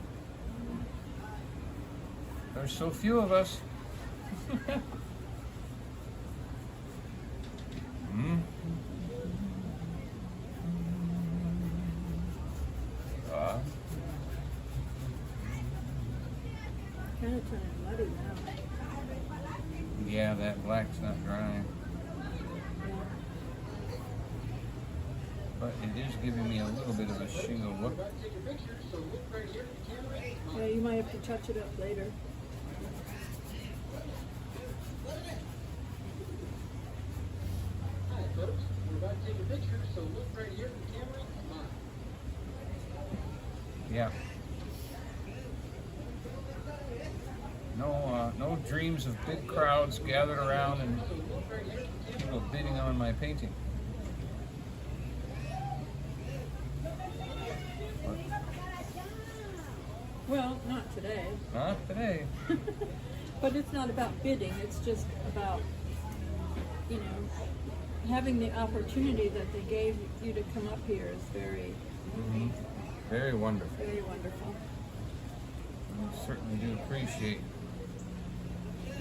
There's so few of us. Hmm. Kind of turning muddy now. Yeah, that black's not drying. But it is giving me a little bit of a shingle look. Yeah, you might have to touch it up later. Hi, folks. We're about to take a picture, so look right here at the camera. Come on. Yeah. No dreams of big crowds gathered around and people bidding on my painting. Well, not today. Not today. But it's not about bidding. It's just about, you know, having the opportunity that they gave you to come up here is very, Very wonderful. very wonderful. I certainly do appreciate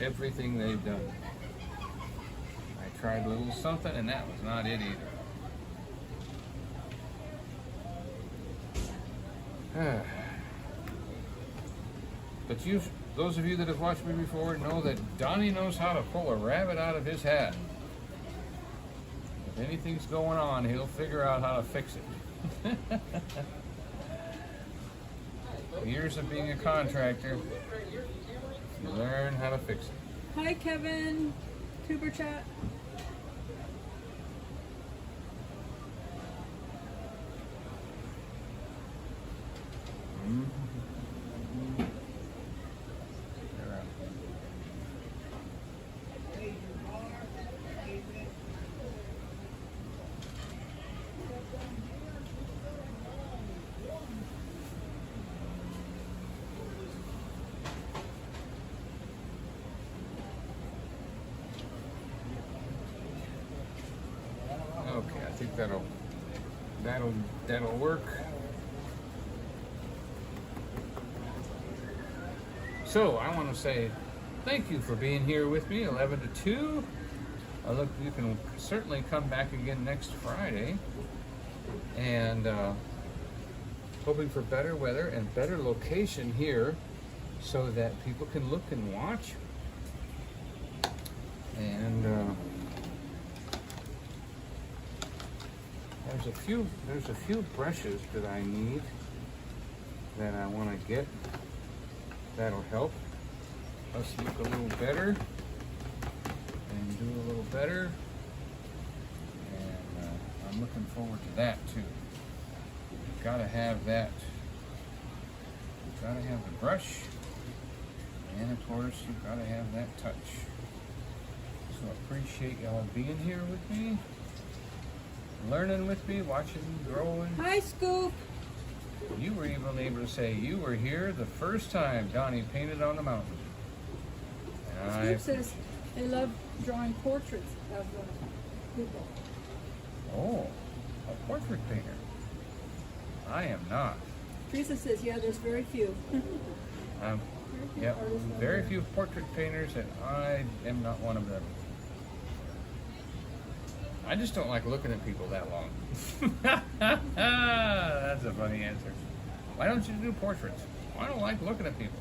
everything they've done. I tried a little something and that was not it either. But those of you that have watched me before know that Donny knows how to pull a rabbit out of his hat. If anything's going on, he'll figure out how to fix it. Years of being a contractor, you learn how to fix it. Hi, Kevin. Tuber chat. Okay, I think that'll work. So I want to say thank you for being here with me, 11 to 2. Look, you can certainly come back again next Friday, and hoping for better weather and better location here so that people can look and watch. And there's a few brushes that I need that I want to get. That'll help us look a little better and do a little better. And I'm looking forward to that too. You've got to have that. You've got to have the brush, and of course you've got to have that touch. So I appreciate y'all being here with me, learning with me, watching me growing. Hi, Scoop. You were even able to say you were here the first time Donny painted on the mountain. And Scoop says they love drawing portraits of people. Oh, a portrait painter. I am not. Teresa says, yeah, there's very few. Yeah, very few portrait painters, and I am not one of them. I just don't like looking at people that long. That's a funny answer. Why don't you do portraits? I don't like looking at people.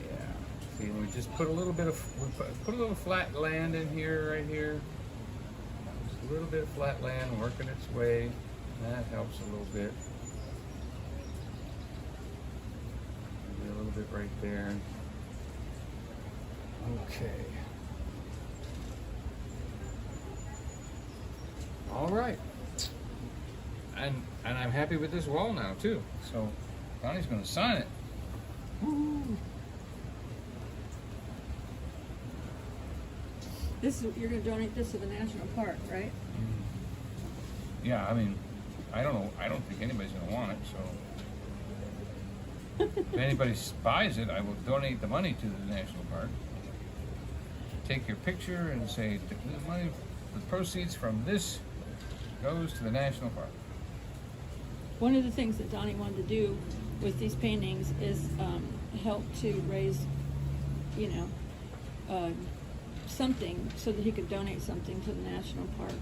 Yeah. See, we just put a little bit of put a little flat land in here, right here. Just a little bit of flat land working its way. That helps a little bit. Maybe a little bit right there. Okay. All right. And I'm happy with this wall now too. So Donny's going to sign it. Woo. You're going to donate this to the national park, right? Yeah, I mean, I don't know. I don't think anybody's going to want it. So if anybody buys it, I will donate the money to the national park. Take your picture and say the money, the proceeds from this goes to the national park. One of the things that Donny wanted to do with these paintings is help to raise, something so that he could donate something to the national park.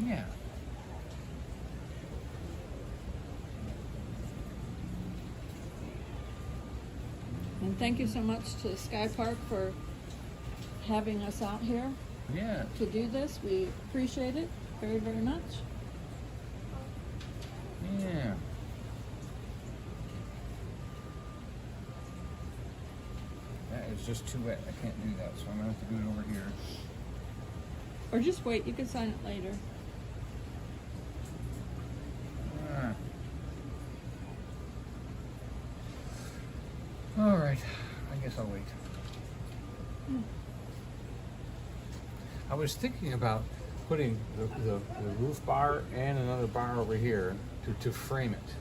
Yeah. And thank you so much to Skypark for having us out here Yeah. to do this. We appreciate it very, very much. Yeah. That is just too wet. I can't do that, so I'm going to have to do it over here. Or just wait, you can sign it later. Ah. All right. I guess I'll wait. I was thinking about putting the roof bar and another bar over here to frame it.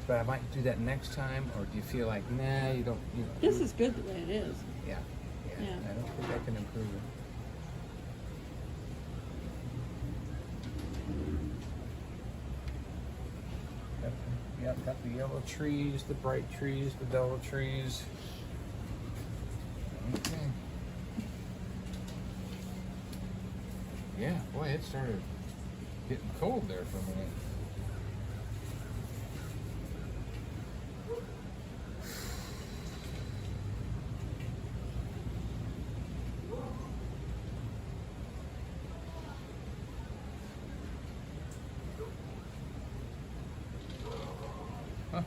But I might do that next time, or do you feel like, nah, you don't? This is good the way it is. Yeah. Yeah. I don't think I can improve it. Got the yellow trees, the bright trees, the dull trees. Okay. Yeah, boy, it started getting cold there for a minute. Huh.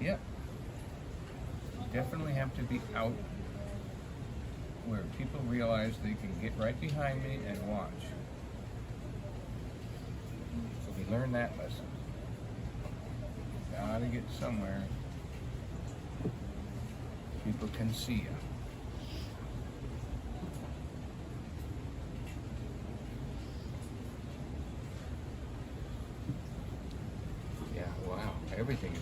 Yep. Definitely have to be out where people realize they can get right behind me and watch. So we learned that lesson. Gotta get somewhere people can see you. Yeah, wow. Everything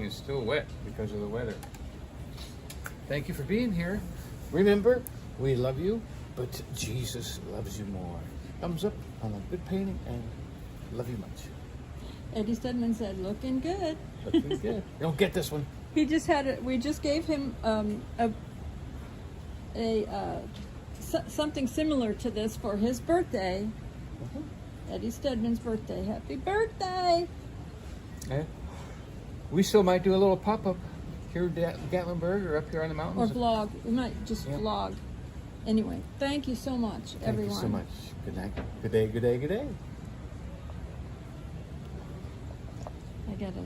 is still wet because of the weather. Thank you for being here. Remember, we love you, but Jesus loves you more. thumbs up on a good painting, and love you much. Eddie Stedman said, looking good. Looking good. Don't get this one. He just had it. We just gave him something similar to this for his birthday. Eddie Stedman's birthday. Happy birthday! Okay. We still might do a little pop-up here at Gatlinburg or up here on the Or mountains. vlog. We might just Yeah. vlog. Anyway, thank you so much, Thank everyone. you so much. Good night. Good day, good day, good day. I gotta